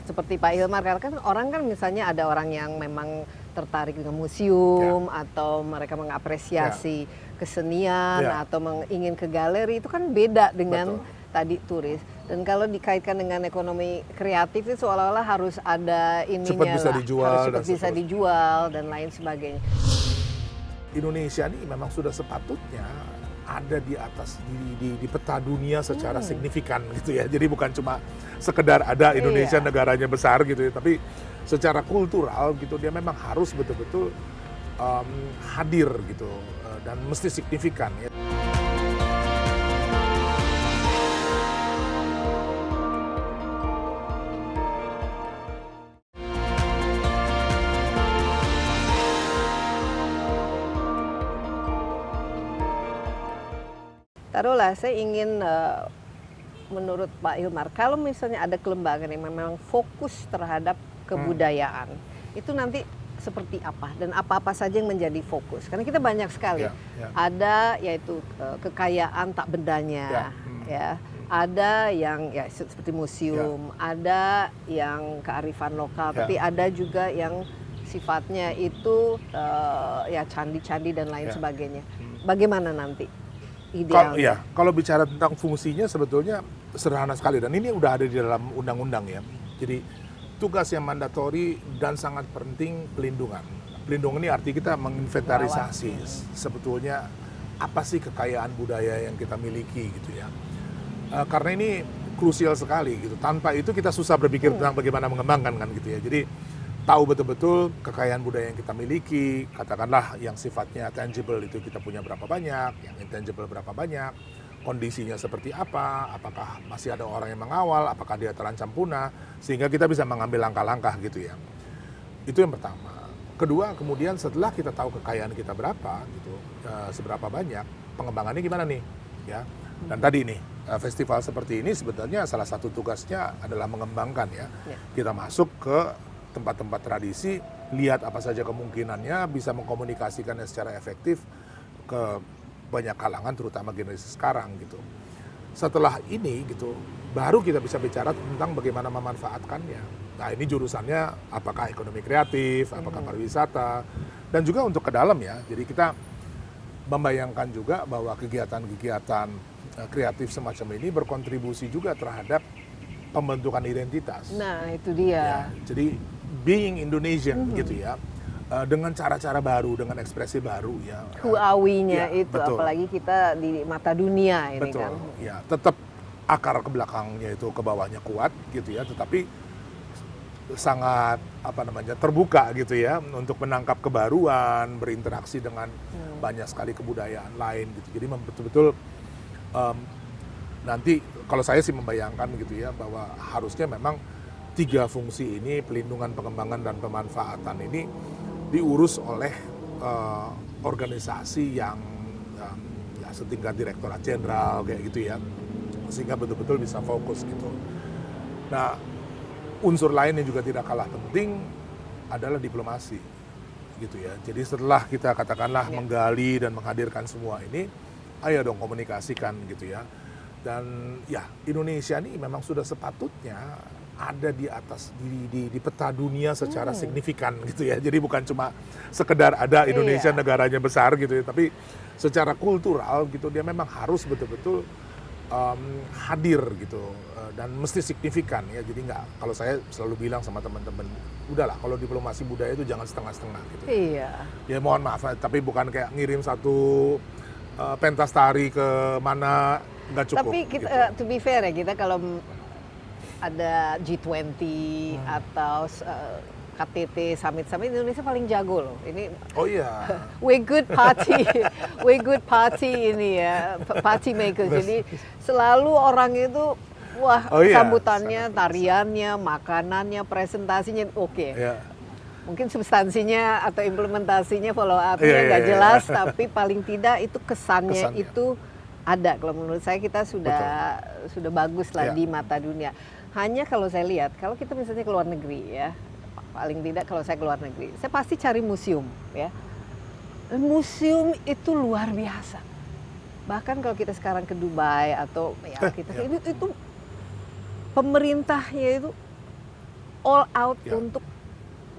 seperti Pak Hilmar katakan, orang kan misalnya ada orang yang memang tertarik dengan museum atau mereka mengapresiasi kesenian atau ingin ke galeri, itu kan beda dengan tadi turis. Dan kalau dikaitkan dengan ekonomi kreatif itu seolah-olah harus ada ininya cepat bisa lah, dijual harus dan cepat bisa seterusnya. dijual dan lain sebagainya. Indonesia ini memang sudah sepatutnya ada di atas di peta dunia secara signifikan gitu ya. Jadi bukan cuma sekedar ada Indonesia negaranya besar gitu ya, tapi secara kultural gitu dia memang harus betul-betul hadir gitu dan mesti signifikan ya. taruhlah saya ingin menurut Pak Hilmar, kalau misalnya ada kelembagaan yang memang fokus terhadap kebudayaan, itu nanti seperti apa dan apa-apa saja yang menjadi fokus? Karena kita banyak sekali, ada yaitu kekayaan tak bendanya, ya, ada yang ya seperti museum, ada yang kearifan lokal, tapi ada juga yang sifatnya itu ya candi-candi dan lain sebagainya. Bagaimana nanti idealnya? Kalau bicara tentang fungsinya sebetulnya sederhana sekali dan ini udah ada di dalam undang-undang ya. Jadi tugas yang mandatori dan sangat penting pelindungan. Pelindungan ini arti kita menginventarisasi sebetulnya apa sih kekayaan budaya yang kita miliki gitu ya. Karena ini krusial sekali gitu. Tanpa itu kita susah berpikir tentang bagaimana mengembangkan kan gitu ya. Jadi tahu betul-betul kekayaan budaya yang kita miliki, katakanlah yang sifatnya tangible itu kita punya berapa banyak, yang intangible berapa banyak, kondisinya seperti apa, apakah masih ada orang yang mengawal, apakah dia terancam punah, sehingga kita bisa mengambil langkah-langkah gitu ya. Itu yang pertama. Kedua, kemudian setelah kita tahu kekayaan kita berapa, gitu, seberapa banyak, pengembangannya gimana nih, ya. Dan tadi nih, festival seperti ini sebetulnya salah satu tugasnya adalah mengembangkan ya. Kita masuk ke tempat-tempat tradisi, lihat apa saja kemungkinannya, bisa mengkomunikasikannya secara efektif ke banyak kalangan, terutama generasi sekarang gitu. Setelah ini gitu, baru kita bisa bicara tentang bagaimana memanfaatkannya. Nah ini jurusannya apakah ekonomi kreatif, apakah pariwisata, dan juga untuk ke dalam ya. Jadi kita membayangkan juga bahwa kegiatan-kegiatan kreatif semacam ini berkontribusi juga terhadap pembentukan identitas. Nah itu dia. Ya, jadi being Indonesian gitu ya. Dengan cara-cara baru, dengan ekspresi baru ya. Huawinya ya, itu, betul. apalagi kita di mata dunia ini betul, kan. ya tetap akar ke belakangnya itu ke bawahnya kuat gitu ya, tetapi sangat terbuka gitu ya untuk menangkap kebaruan, berinteraksi dengan banyak sekali kebudayaan lain gitu. Jadi betul-betul nanti kalau saya sih membayangkan gitu ya bahwa harusnya memang 3 fungsi ini, pelindungan, pengembangan, dan pemanfaatan ini diurus oleh organisasi yang ya, setingkat direktorat jenderal kayak gitu ya, sehingga betul-betul bisa fokus gitu. Nah, unsur lain yang juga tidak kalah penting adalah diplomasi gitu ya. Jadi setelah kita katakanlah menggali dan menghadirkan semua ini, ayo dong komunikasikan gitu ya. Dan ya Indonesia ini memang sudah sepatutnya ada di atas di peta dunia secara signifikan gitu ya. Jadi bukan cuma sekedar ada Indonesia negaranya besar gitu ya, tapi secara kultural gitu dia memang harus betul-betul hadir gitu dan mesti signifikan ya. Jadi nggak, kalau saya selalu bilang sama teman-teman, udahlah kalau diplomasi budaya itu jangan setengah-setengah gitu. Iya. Ya mohon maaf, tapi bukan kayak ngirim satu pentas tari ke mana, nggak cukup. Tapi kita, gitu. to be fair ya, kita kalau ada G20 atau KTT summit Indonesia paling jago loh. Ini Oh iya. we good party ini ya, party maker. Jadi selalu orang itu wah sambutannya, tariannya, makanannya, presentasinya oke. Yeah. Mungkin substansinya atau implementasinya follow up-nya nggak jelas, tapi paling tidak itu kesannya itu ada. Kalau menurut saya kita sudah bagus lah di mata dunia. Hanya kalau saya lihat, kalau kita misalnya ke luar negeri ya, paling tidak kalau saya ke luar negeri, saya pasti cari museum ya. Museum itu luar biasa. Bahkan kalau kita sekarang ke Dubai atau ya kita itu pemerintahnya itu all out untuk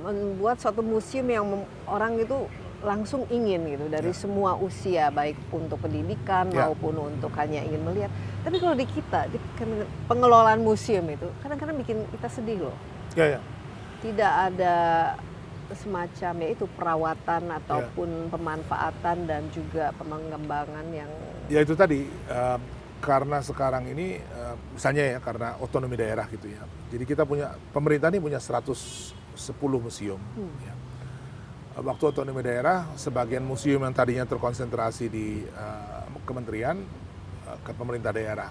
membuat suatu museum yang orang itu langsung ingin gitu dari semua usia, baik untuk pendidikan maupun untuk hanya ingin melihat. Tapi kalau di kita, di pengelolaan museum itu kadang-kadang bikin kita sedih loh. Tidak ada semacam ya itu perawatan ataupun pemanfaatan dan juga pengembangan yang ya itu tadi karena sekarang ini misalnya ya karena otonomi daerah gitu ya. Jadi kita punya, pemerintah ini punya 110 museum ya. Waktu otonomi daerah, sebagian museum yang tadinya terkonsentrasi di kementerian ke pemerintah daerah.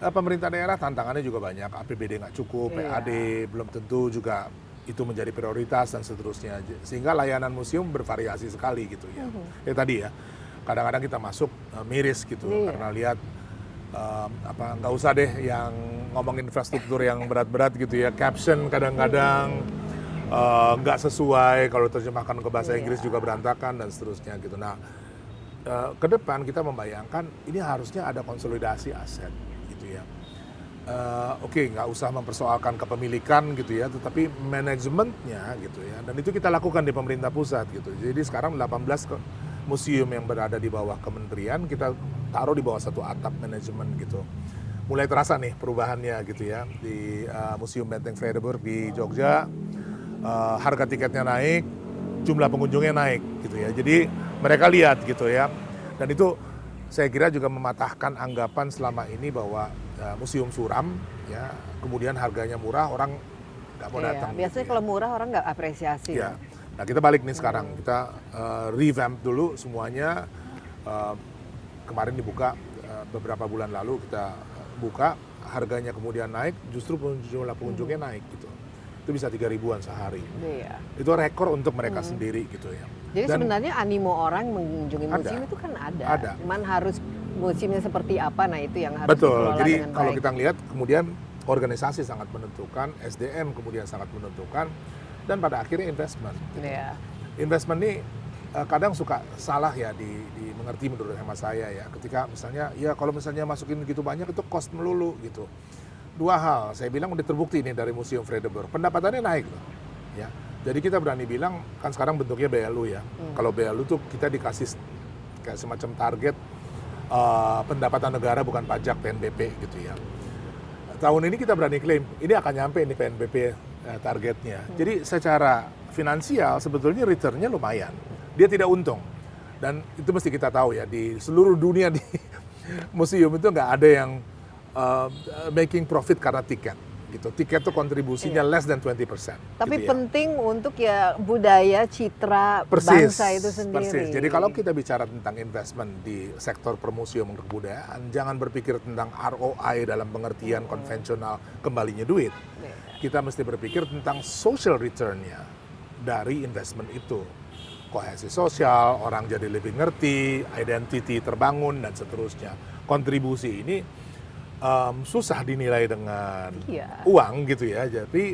Pemerintah daerah tantangannya juga banyak, APBD nggak cukup, PAD belum tentu juga itu menjadi prioritas dan seterusnya. Sehingga layanan museum bervariasi sekali gitu ya. Ya tadi ya, kadang-kadang kita masuk miris gitu Iya. karena lihat nggak usah deh yang ngomongin infrastruktur yang berat-berat gitu ya, caption kadang-kadang nggak sesuai, kalau terjemahkan ke bahasa Inggris juga berantakan dan seterusnya gitu. Nah, ke depan kita membayangkan ini harusnya ada konsolidasi aset gitu ya. Oke, nggak usah mempersoalkan kepemilikan gitu ya, tetapi manajemennya gitu ya. Dan itu kita lakukan di pemerintah pusat gitu. Jadi sekarang 18 museum yang berada di bawah kementerian kita taruh di bawah satu atap manajemen gitu. Mulai terasa nih perubahannya gitu ya. Di Museum Benteng Vredenburg di Jogja, harga tiketnya naik, jumlah pengunjungnya naik gitu ya. Jadi mereka lihat gitu ya. Dan itu saya kira juga mematahkan anggapan selama ini bahwa museum suram ya, kemudian harganya murah, orang nggak mau datang. Biasanya gitu ya. kalau murah orang nggak apresiasi. Ya. Nah, kita balik nih sekarang, kita revamp dulu semuanya. Kemarin dibuka beberapa bulan lalu kita buka, harganya kemudian naik, justru jumlah pengunjungnya naik gitu. Itu bisa 3.000-an sehari. Iya. Itu rekor untuk mereka sendiri gitu ya. Jadi Dan sebenarnya animo orang mengunjungi Ada. museum itu kan ada. Ada. Cuman harus museumnya seperti apa, nah itu yang harus betul, dikelola jadi dengan kalau baik. kita lihat kemudian organisasi sangat menentukan, SDM kemudian sangat menentukan, dan pada akhirnya investment. Iya. Investment ini kadang suka salah ya dimengerti menurut hemat saya ya. Ketika misalnya ya kalau misalnya masukin gitu banyak itu cost melulu gitu. Dua hal, saya bilang udah terbukti nih dari Museum Vredenburg, pendapatannya naik loh. Ya. Jadi kita berani bilang kan sekarang bentuknya BLU ya. Kalau BLU tuh kita dikasih kayak semacam target pendapatan negara bukan pajak PNBP gitu ya. Tahun ini kita berani klaim ini akan nyampe ini PNBP targetnya. Jadi secara finansial sebetulnya returnnya lumayan. Dia tidak untung. Dan itu mesti kita tahu ya, di seluruh dunia di museum itu nggak ada yang making profit karena tiket. Gitu. Tiket itu kontribusinya less than 20%. Tapi gitu ya. penting untuk ya budaya, citra bangsa itu sendiri. Persis. Jadi kalau kita bicara tentang investment di sektor permuseum untuk kebudayaan, jangan berpikir tentang ROI dalam pengertian konvensional kembalinya duit. Kita mesti berpikir tentang social return-nya dari investment itu. Kohesi sosial, orang jadi lebih ngerti, identity terbangun, dan seterusnya. Kontribusi ini susah dinilai dengan uang gitu ya. Jadi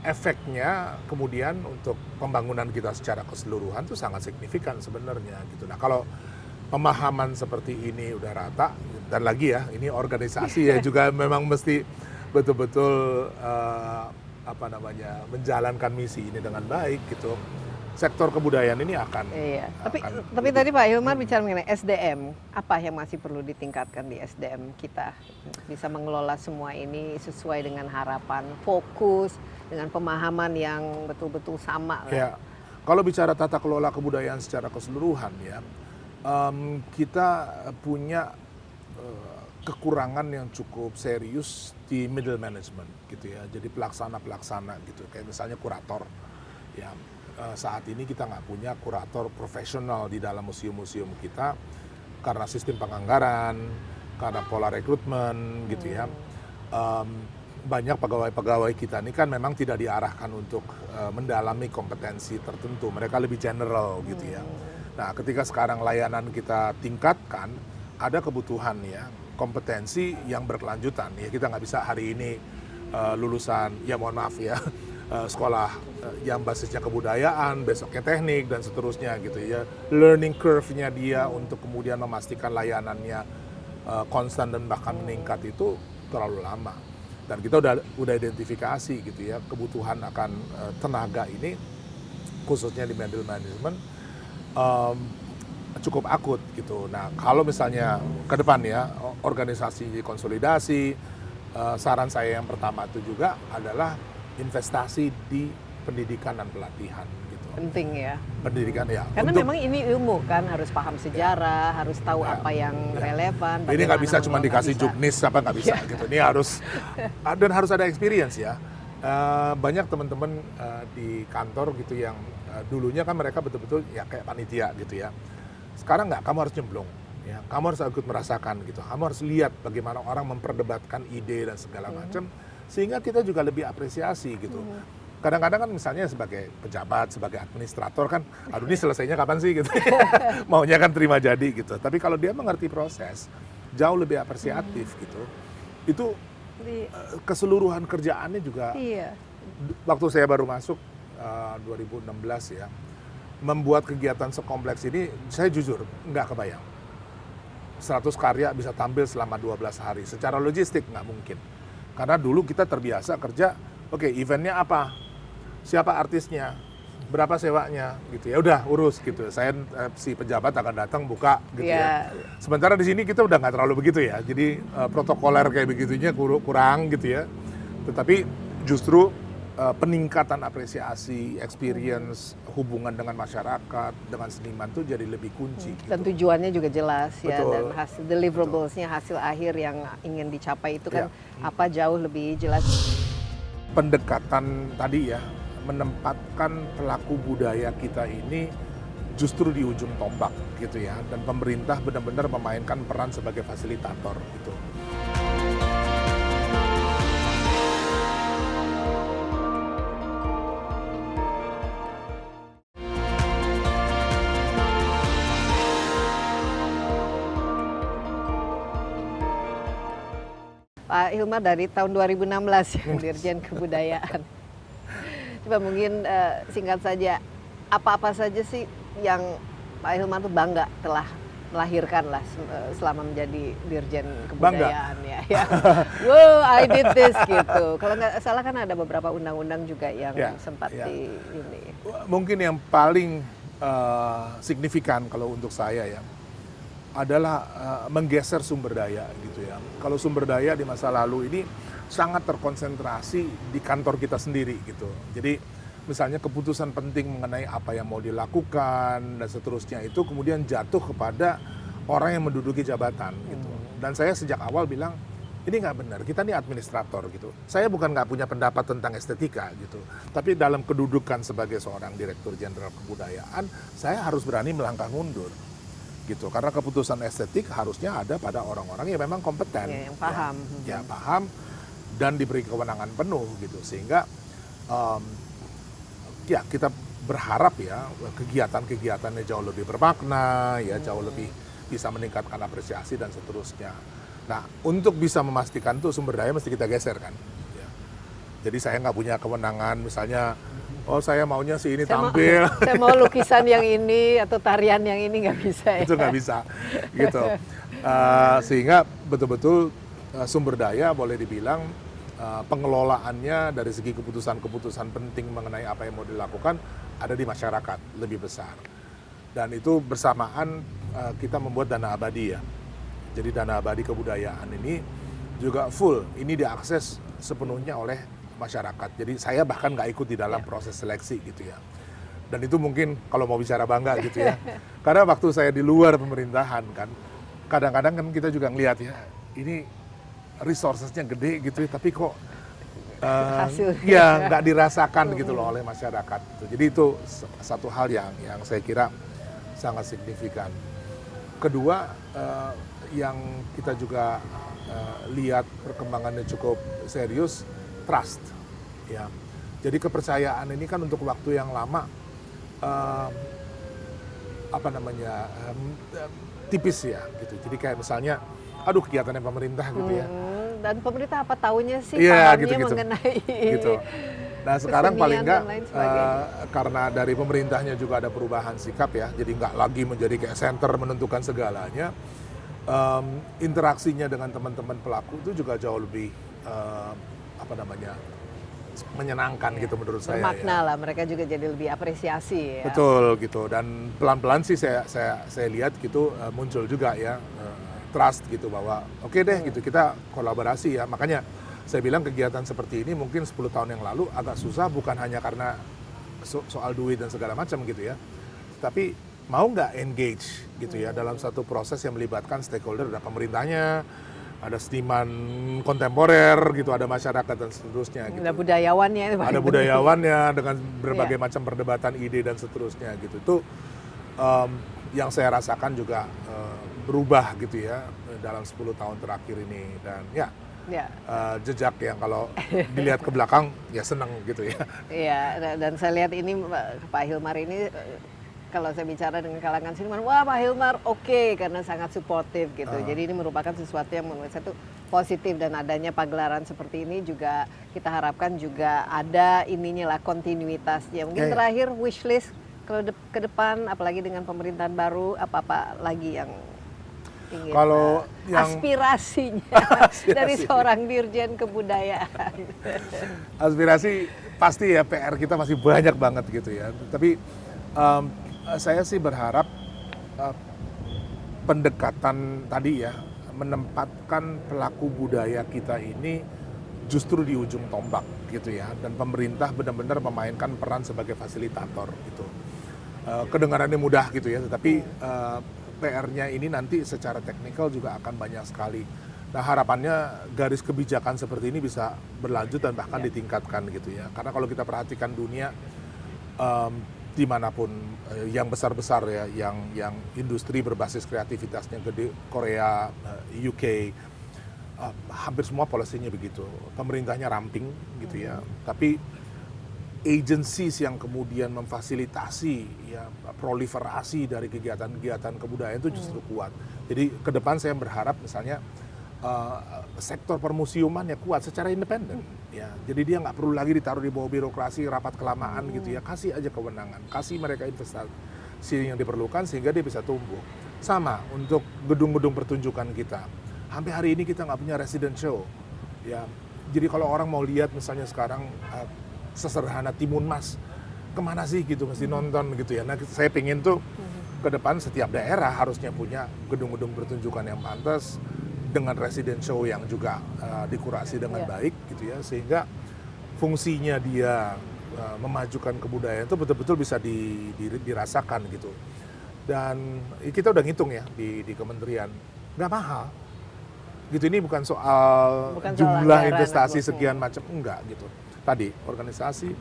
efeknya kemudian untuk pembangunan kita secara keseluruhan itu sangat signifikan sebenarnya gitu. Nah, kalau pemahaman seperti ini udah rata, dan lagi ya, ini organisasi ya juga memang mesti betul-betul menjalankan misi ini dengan baik gitu. Sektor kebudayaan ini akan. Iya. Tapi tadi Pak Hilmar bicara mengenai SDM, apa yang masih perlu ditingkatkan di SDM kita bisa mengelola semua ini sesuai dengan harapan, fokus dengan pemahaman yang betul-betul sama lah. Ya, kalau bicara tata kelola kebudayaan secara keseluruhan ya, kita punya kekurangan yang cukup serius di middle management gitu ya. Jadi pelaksana gitu, kayak misalnya kurator ya. Saat ini kita nggak punya kurator profesional di dalam museum-museum kita karena sistem penganggaran, karena pola rekrutmen gitu ya. Banyak pegawai-pegawai kita ini kan memang tidak diarahkan untuk mendalami kompetensi tertentu, mereka lebih general gitu ya. Nah, ketika sekarang layanan kita tingkatkan, ada kebutuhan ya, kompetensi yang berkelanjutan ya. Kita nggak bisa hari ini lulusan, ya mohon maaf ya, sekolah yang basisnya kebudayaan, besoknya teknik dan seterusnya gitu ya. Learning curve-nya dia untuk kemudian memastikan layanannya konstan dan bahkan meningkat itu terlalu lama. Dan kita udah identifikasi gitu ya, kebutuhan akan tenaga ini khususnya di middle management cukup akut gitu. Nah, kalau misalnya ke depan ya organisasi konsolidasi, saran saya yang pertama itu juga adalah investasi di pendidikan dan pelatihan gitu. Penting ya. Pendidikan ya. Karena memang ini ilmu kan, harus paham sejarah, harus tahu apa yang relevan. Ini nggak bisa cuma dikasih juknis apa nggak bisa gitu. Ini harus dan harus ada experience ya. Banyak teman-teman di kantor gitu yang dulunya kan mereka betul-betul ya kayak panitia gitu ya. Sekarang nggak, kamu harus nyemplung. Ya, kamu harus ikut merasakan gitu. Kamu harus lihat bagaimana orang memperdebatkan ide dan segala macam. Sehingga kita juga lebih apresiasi gitu. kadang-kadang kan misalnya sebagai pejabat, sebagai administrator kan, aduh ini selesainya kapan sih gitu. Maunya kan terima jadi gitu. Tapi kalau dia mengerti proses, jauh lebih apresiatif gitu. Itu keseluruhan kerjaannya juga. Iya. Waktu saya baru masuk 2016 ya, membuat kegiatan sekompleks ini, saya jujur nggak kebayang. 100 karya bisa tampil selama 12 hari. Secara logistik nggak mungkin. Karena dulu kita terbiasa kerja, oke, eventnya apa? Siapa artisnya? Berapa sewanya? Gitu ya, udah urus gitu. Saya si pejabat akan datang buka gitu ya. Sementara di sini kita udah nggak terlalu begitu ya. Jadi protokoler kayak begitunya kurang gitu ya. Tetapi justru peningkatan apresiasi, experience, hubungan dengan masyarakat, dengan seniman tuh jadi lebih kunci. Dan gitu. tujuannya juga jelas ya, Betul. dan hasil deliverables-nya, hasil akhir yang ingin dicapai itu kan apa jauh lebih jelas. Pendekatan tadi ya, menempatkan pelaku budaya kita ini justru di ujung tombak gitu ya, dan pemerintah benar-benar memainkan peran sebagai fasilitator gitu. Pak Hilmar dari tahun 2016 ya, Dirjen Kebudayaan. Coba mungkin singkat saja, apa-apa saja sih yang Pak Hilmar tuh bangga telah melahirkan lah selama menjadi Dirjen Kebudayaan ya. Wow, I did this gitu. Kalau nggak salah kan ada beberapa undang-undang juga yang sempat di ini. Mungkin yang paling signifikan kalau untuk saya ya, adalah menggeser sumber daya gitu ya. Kalau sumber daya di masa lalu ini sangat terkonsentrasi di kantor kita sendiri gitu. Jadi misalnya keputusan penting mengenai apa yang mau dilakukan dan seterusnya itu kemudian jatuh kepada orang yang menduduki jabatan gitu. Dan saya sejak awal bilang ini nggak benar, kita ini administrator gitu. Saya bukan nggak punya pendapat tentang estetika gitu, tapi dalam kedudukan sebagai seorang Direktur Jenderal Kebudayaan, saya harus berani melangkah mundur. Gitu, karena keputusan estetik harusnya ada pada orang-orang yang memang kompeten, yang paham, ya paham dan diberi kewenangan penuh gitu, sehingga ya kita berharap ya kegiatan-kegiatannya jauh lebih bermakna, ya jauh lebih bisa meningkatkan apresiasi dan seterusnya. Nah, untuk bisa memastikan tuh sumber daya mesti kita geser kan. Ya. Jadi saya nggak punya kewenangan misalnya. Oh saya maunya si ini tampil. Saya mau lukisan yang ini atau tarian yang ini nggak bisa ya. Itu nggak bisa, gitu. Sehingga betul-betul sumber daya boleh dibilang pengelolaannya dari segi keputusan-keputusan penting mengenai apa yang mau dilakukan ada di masyarakat lebih besar. Dan itu bersamaan kita membuat dana abadi ya. Jadi dana abadi kebudayaan ini juga full, ini diakses sepenuhnya oleh masyarakat. Jadi saya bahkan nggak ikut di dalam proses seleksi gitu ya. Dan itu mungkin kalau mau bicara bangga gitu ya. Karena waktu saya di luar pemerintahan kan, kadang-kadang kan kita juga ngelihat ya, ini resourcesnya gede gitu ya, tapi kok ya nggak dirasakan gitu loh oleh masyarakat. Jadi itu satu hal yang saya kira sangat signifikan. Kedua, yang kita juga lihat perkembangannya cukup serius, trust, ya. Jadi kepercayaan ini kan untuk waktu yang lama, tipis ya, gitu. Jadi kayak misalnya, aduh kegiatannya pemerintah gitu ya. Dan pemerintah apa taunya sih pahamnya gitu, mengenai gitu. Nah sekarang paling enggak karena dari pemerintahnya juga ada perubahan sikap ya, jadi nggak lagi menjadi kayak center menentukan segalanya. Interaksinya dengan teman-teman pelaku itu juga jauh lebih menyenangkan gitu menurut saya. Bermakna lah, mereka juga jadi lebih apresiasi ya. Betul gitu, dan pelan-pelan sih saya lihat gitu muncul juga ya trust gitu bahwa oke deh gitu kita kolaborasi ya. Makanya saya bilang kegiatan seperti ini mungkin 10 tahun yang lalu agak susah, bukan hanya karena soal duit dan segala macam gitu ya, tapi mau nggak engage gitu ya dalam satu proses yang melibatkan stakeholder, ada pemerintahnya, ada seniman kontemporer gitu, ada masyarakat dan seterusnya gitu. Ada budayawannya. Ada budayawannya dengan berbagai macam perdebatan ide dan seterusnya gitu. Itu yang saya rasakan juga berubah gitu ya dalam 10 tahun terakhir ini. Dan ya Ya. Jejak yang kalau dilihat ke belakang ya senang gitu ya. Iya, dan saya lihat ini Pak Hilmar ini kalau saya bicara dengan kalangan seniman, wah Pak Hilmar oke, karena sangat suportif gitu. Jadi ini merupakan sesuatu yang menurut saya itu positif, dan adanya pagelaran seperti ini juga kita harapkan juga ada ininya lah, kontinuitasnya. Mungkin terakhir wishlist kalau ke depan, apalagi dengan pemerintahan baru, apa-apa lagi yang ingin Kalau yang aspirasinya dari seorang dirjen kebudayaan. aspirasi pasti ya, PR kita masih banyak banget gitu ya. Tapi saya sih berharap pendekatan tadi ya, menempatkan pelaku budaya kita ini justru di ujung tombak gitu ya, dan pemerintah benar-benar memainkan peran sebagai fasilitator gitu. Kedengarannya mudah gitu ya, tetapi PR-nya ini nanti secara teknikal juga akan banyak sekali. Nah, harapannya garis kebijakan seperti ini bisa berlanjut dan bahkan ditingkatkan gitu ya. Karena kalau kita perhatikan dunia dimanapun yang besar-besar ya, yang industri berbasis kreativitasnya gede, Korea, UK, hampir semua polisinya begitu. Pemerintahnya ramping gitu ya. Tapi agencies yang kemudian memfasilitasi ya proliferasi dari kegiatan-kegiatan kebudayaan itu justru kuat. Jadi ke depan saya berharap misalnya sektor permusiuman ya kuat secara independen ya. Jadi dia nggak perlu lagi ditaruh di bawah birokrasi rapat kelamaan gitu ya. Kasih aja kewenangan, kasih mereka investasi yang diperlukan sehingga dia bisa tumbuh. Sama untuk gedung-gedung pertunjukan kita. Sampai hari ini kita nggak punya resident show ya. Jadi kalau orang mau lihat misalnya sekarang sesederhana Timun Mas, kemana sih gitu, mesti nonton gitu ya. Nah saya pengen tuh ke depan setiap daerah harusnya punya gedung-gedung pertunjukan yang pantas dengan resident show yang juga dikurasi dengan baik gitu ya, sehingga fungsinya dia memajukan kebudayaan itu betul-betul bisa dirasakan gitu. Dan kita udah ngitung ya di kementerian, nggak mahal gitu. Ini bukan soal jumlah investasi sekian macam, enggak gitu. Tadi organisasi,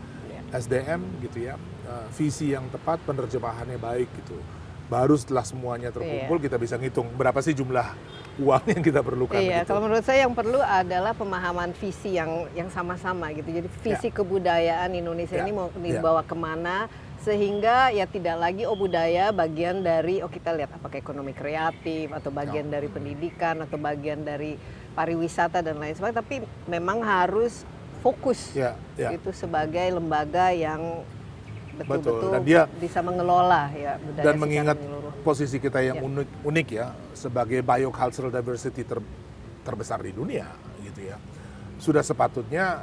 SDM gitu ya, visi yang tepat, penerjemahannya baik gitu. Baru setelah semuanya terkumpul kita bisa ngitung berapa sih jumlah uang yang kita perlukan. Iya, gitu. kalau menurut saya yang perlu adalah pemahaman visi yang sama-sama gitu. Jadi visi kebudayaan Indonesia ini mau dibawa kemana, sehingga ya tidak lagi budaya bagian dari kita lihat apakah ekonomi kreatif atau bagian dari pendidikan atau bagian dari pariwisata dan lain sebagainya, tapi memang harus fokus itu sebagai lembaga yang betul-betul dan dia bisa mengelola ya budaya dan mengingat menyeluruh. posisi kita yang unik ya sebagai biocultural diversity terbesar di dunia gitu ya. Sudah sepatutnya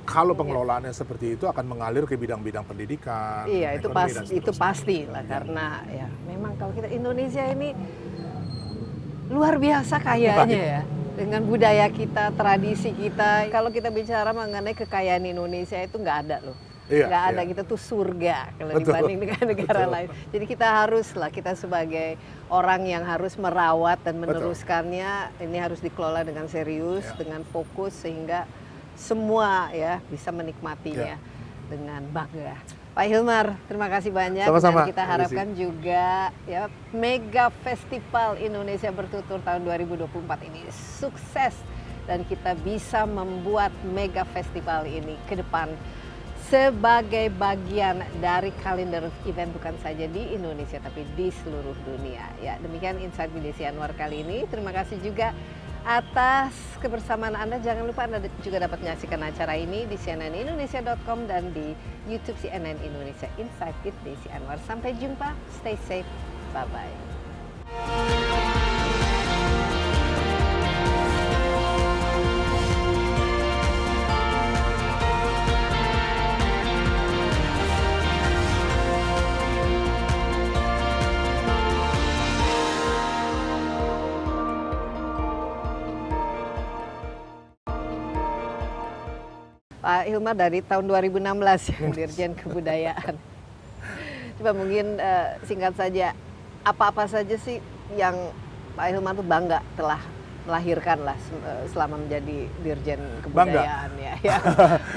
kalau pengelolaannya seperti itu akan mengalir ke bidang-bidang pendidikan. Iya, itu pasti lah, karena ya memang kalau kita Indonesia ini luar biasa kayanya ya. Dengan budaya kita, tradisi kita. Kalau kita bicara mengenai kekayaan Indonesia itu nggak ada loh. Nggak ada, kita tuh surga kalau dibanding dengan negara lain. Jadi kita kita sebagai orang yang harus merawat dan meneruskannya, ini harus dikelola dengan serius, dengan fokus, sehingga semua ya bisa menikmatinya dengan bangga. Pak Hilmar, terima kasih banyak. Sama-sama. Dan kita harapkan juga ya Mega Festival Indonesia Bertutur tahun 2024 ini sukses, dan kita bisa membuat Mega Festival ini ke depan sebagai bagian dari kalender event bukan saja di Indonesia tapi di seluruh dunia. Ya, demikian Insight with Desi Anwar kali ini. Terima kasih juga atas kebersamaan Anda. Jangan lupa Anda juga dapat menyaksikan acara ini di cnnindonesia.com dan di YouTube CNN Indonesia Insight with Desi Anwar. Sampai jumpa, stay safe, bye-bye. Pak Hilmar dari tahun 2016 ya, Dirjen Kebudayaan. Coba mungkin singkat saja, apa-apa saja sih yang Pak Hilmar tuh bangga telah melahirkan lah selama menjadi Dirjen Kebudayaan ya.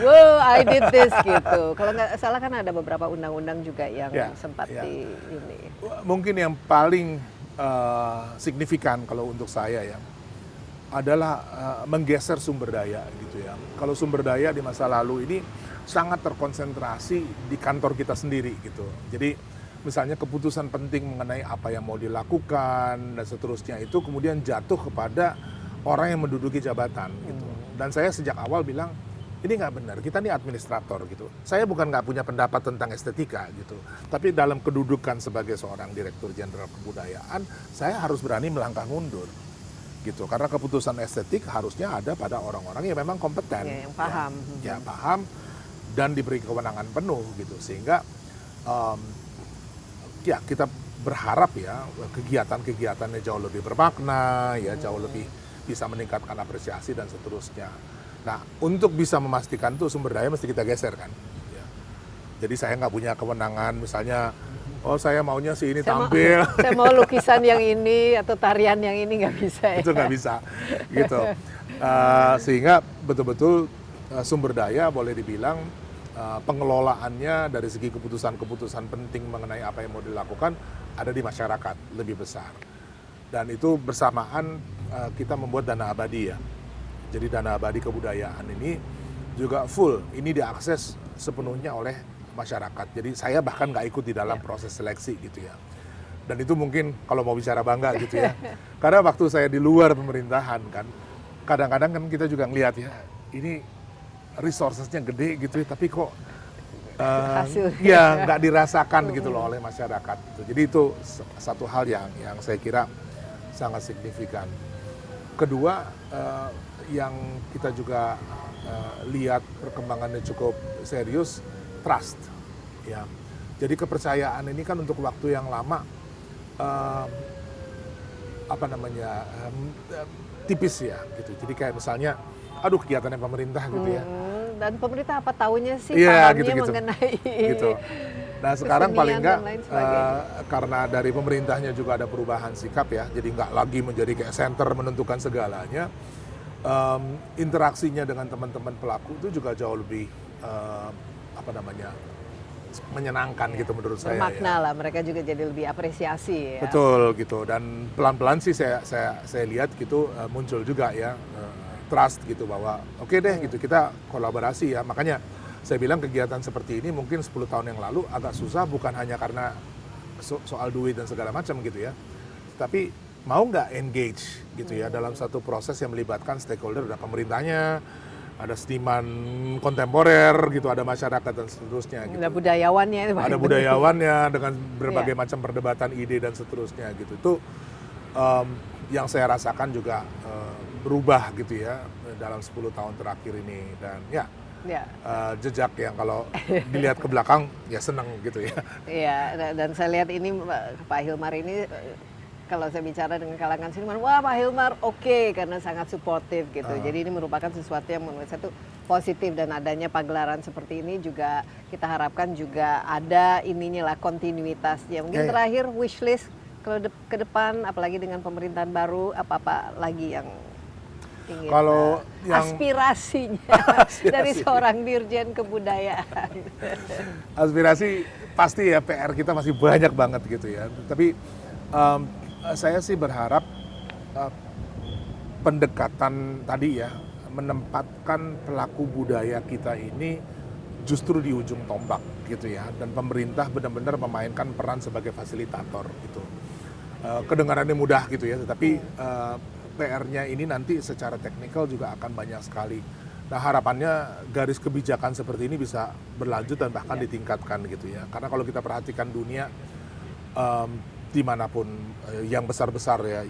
Wow, I did this gitu. Kalau nggak salah kan ada beberapa undang-undang juga yang sempat di ini. Mungkin yang paling signifikan kalau untuk saya ya, adalah menggeser sumber daya gitu ya. Kalau sumber daya di masa lalu ini sangat terkonsentrasi di kantor kita sendiri gitu. Jadi misalnya keputusan penting mengenai apa yang mau dilakukan dan seterusnya itu kemudian jatuh kepada orang yang menduduki jabatan gitu. Dan saya sejak awal bilang ini nggak benar, kita ini administrator gitu. Saya bukan nggak punya pendapat tentang estetika gitu, tapi dalam kedudukan sebagai seorang direktur jenderal kebudayaan, saya harus berani melangkah mundur gitu. Karena keputusan estetik harusnya ada pada orang-orang yang memang kompeten, yang paham, ya paham dan diberi kewenangan penuh gitu. Sehingga ya kita berharap ya kegiatan-kegiatannya jauh lebih bermakna, ya jauh lebih bisa meningkatkan apresiasi dan seterusnya. Nah, untuk bisa memastikan tuh sumber daya mesti kita geser kan. Ya. Jadi saya nggak punya kewenangan misalnya, oh saya maunya si ini tampil. Saya mau lukisan yang ini atau tarian yang ini nggak bisa ya. Itu nggak bisa, gitu. Sehingga betul-betul sumber daya boleh dibilang pengelolaannya dari segi keputusan-keputusan penting mengenai apa yang mau dilakukan ada di masyarakat lebih besar. Dan itu bersamaan kita membuat dana abadi ya. Jadi dana abadi kebudayaan ini juga full, ini diakses sepenuhnya oleh masyarakat. Jadi saya bahkan nggak ikut di dalam proses seleksi gitu ya. Dan itu mungkin kalau mau bicara bangga gitu ya. Karena waktu saya di luar pemerintahan kan, kadang-kadang kan kita juga ngelihat ya, ini resourcesnya gede gitu ya, tapi kok ya nggak dirasakan gitu loh oleh masyarakat. Jadi itu satu hal yang saya kira sangat signifikan. Kedua, yang kita juga lihat perkembangannya cukup serius, trust. Ya, jadi kepercayaan ini kan untuk waktu yang lama, tipis ya, gitu. Jadi kayak misalnya, aduh kegiatannya pemerintah gitu ya. Dan pemerintah apa tahunya sih Iya, pahamnya gitu-gitu. mengenai Gitu. Nah sekarang paling kesenian enggak dan lain sebagainya. karena dari pemerintahnya juga ada perubahan sikap ya, jadi nggak lagi menjadi kayak center menentukan segalanya. Interaksinya dengan teman-teman pelaku itu juga jauh lebih menyenangkan gitu menurut saya. Bermakna Ya. lah, mereka juga jadi lebih apresiasi ya. Betul gitu, dan pelan-pelan sih saya lihat gitu muncul juga ya trust gitu bahwa oke deh gitu kita kolaborasi ya. Makanya saya bilang kegiatan seperti ini mungkin 10 tahun yang lalu agak susah, bukan hanya karena soal duit dan segala macam gitu ya, tapi mau nggak engage gitu ya dalam satu proses yang melibatkan stakeholder, ada pemerintahnya, ada seniman kontemporer gitu, ada masyarakat dan seterusnya gitu. Ada budayawannya. Ada budayawannya dengan berbagai macam perdebatan ide dan seterusnya gitu. Itu yang saya rasakan juga berubah gitu ya dalam 10 tahun terakhir ini, dan ya jejak yang kalau dilihat ke belakang ya senang gitu ya. Iya, dan saya lihat ini Pak Hilmar ini kalau saya bicara dengan kalangan seniman, wah Pak Hilmar oke, karena sangat suportif gitu. Jadi ini merupakan sesuatu yang menurut saya itu positif, dan adanya pagelaran seperti ini juga kita harapkan juga ada ininya lah, kontinuitasnya. Mungkin terakhir wishlist kalau ke depan, apalagi dengan pemerintahan baru, apa-apa lagi yang ingin Kalau yang aspirasinya dari seorang dirjen kebudayaan. Aspirasi pasti ya, PR kita masih banyak banget gitu ya. Tapi saya sih berharap pendekatan tadi ya, menempatkan pelaku budaya kita ini justru di ujung tombak gitu ya, dan pemerintah benar-benar memainkan peran sebagai fasilitator gitu. Kedengarannya mudah gitu ya, tetapi PR-nya ini nanti secara teknikal juga akan banyak sekali. Nah harapannya garis kebijakan seperti ini bisa berlanjut dan bahkan ditingkatkan gitu ya. Karena kalau kita perhatikan dunia dimanapun yang besar-besar ya,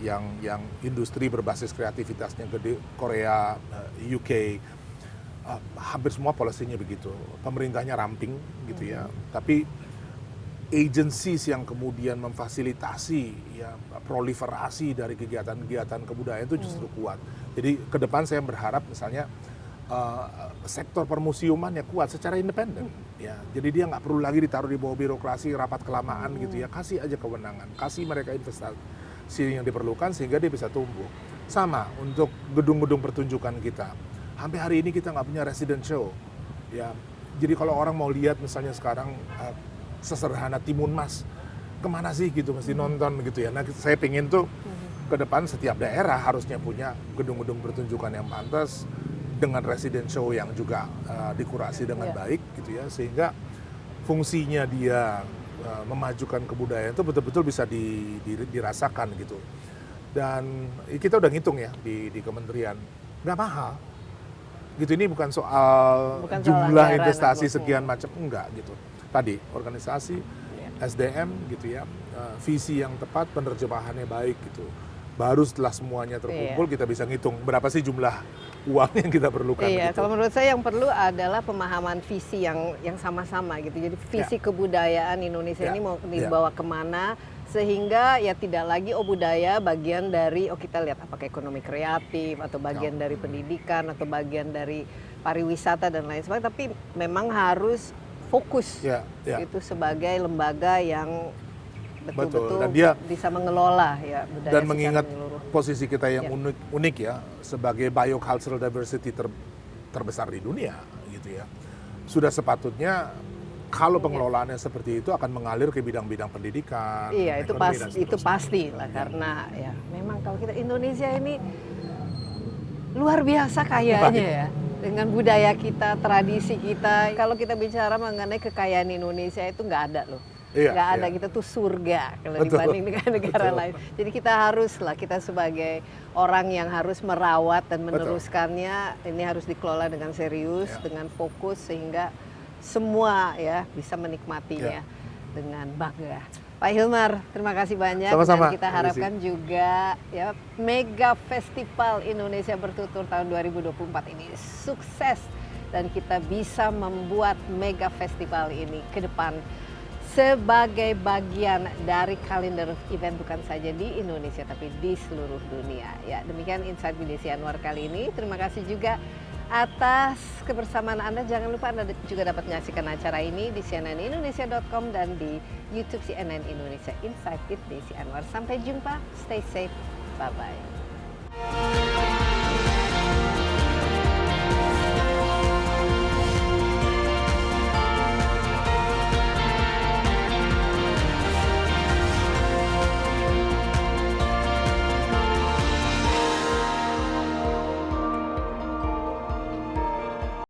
yang industri berbasis kreativitasnya gede, Korea, UK, hampir semua polisinya begitu. Pemerintahnya ramping gitu ya, tapi agencies yang kemudian memfasilitasi ya proliferasi dari kegiatan-kegiatan kebudayaan itu justru kuat. Jadi ke depan saya berharap misalnya sektor permusiuman ya kuat secara independen ya. Jadi dia nggak perlu lagi ditaruh di bawah birokrasi rapat kelamaan gitu ya. Kasih aja kewenangan, kasih mereka investasi yang diperlukan sehingga dia bisa tumbuh. Sama untuk gedung-gedung pertunjukan kita. Sampai hari ini kita nggak punya resident show ya. Jadi kalau orang mau lihat misalnya sekarang sesederhana Timun Mas, kemana sih gitu mesti nonton gitu ya. Nah saya pengen tuh ke depan setiap daerah harusnya punya gedung-gedung pertunjukan yang pantas dengan resident show yang juga dikurasi dengan baik gitu ya, sehingga fungsinya dia memajukan kebudayaan itu betul-betul bisa dirasakan gitu. Dan kita udah ngitung ya di kementerian, nggak mahal gitu. Ini bukan soal jumlah investasi sekian macam, enggak gitu. Tadi organisasi, SDM gitu ya, visi yang tepat, penerjemahannya baik gitu. Baru setelah semuanya terkumpul kita bisa ngitung berapa sih jumlah uang yang kita perlukan. Iya, gitu. kalau menurut saya yang perlu adalah pemahaman visi yang sama-sama gitu. Jadi visi kebudayaan Indonesia ini mau dibawa kemana, sehingga ya tidak lagi budaya bagian dari kita lihat apakah ekonomi kreatif atau bagian dari pendidikan atau bagian dari pariwisata dan lain sebagainya, tapi memang harus fokus itu sebagai lembaga yang betul-betul dan dia bisa mengelola ya budaya dan mengingat menyeluruh. posisi kita yang unik ya sebagai biocultural diversity terbesar di dunia gitu ya. Sudah sepatutnya kalau pengelolaannya seperti itu akan mengalir ke bidang-bidang pendidikan. Iya, itu pasti lah karena ya memang kalau kita Indonesia ini luar biasa kayanya ya dengan budaya kita, tradisi kita. Kalau kita bicara mengenai kekayaan Indonesia itu nggak ada loh. Nggak ada, kita tuh surga kalau dibanding dengan negara lain. Jadi kita sebagai orang yang harus merawat dan meneruskannya, ini harus dikelola dengan serius, dengan fokus sehingga semua ya bisa menikmatinya dengan bangga. Pak Hilmar, terima kasih banyak. Sama-sama. Dan kita harapkan juga ya Mega Festival Indonesia Bertutur tahun 2024 ini sukses dan kita bisa membuat Mega Festival ini ke depan sebagai bagian dari kalender event bukan saja di Indonesia tapi di seluruh dunia. Ya, demikian Insight with Desi Anwar kali ini. Terima kasih juga atas kebersamaan Anda. Jangan lupa Anda juga dapat menyaksikan acara ini di cnnindonesia.com dan di YouTube CNN Indonesia Insight with Desi Anwar. Sampai jumpa, stay safe, bye-bye.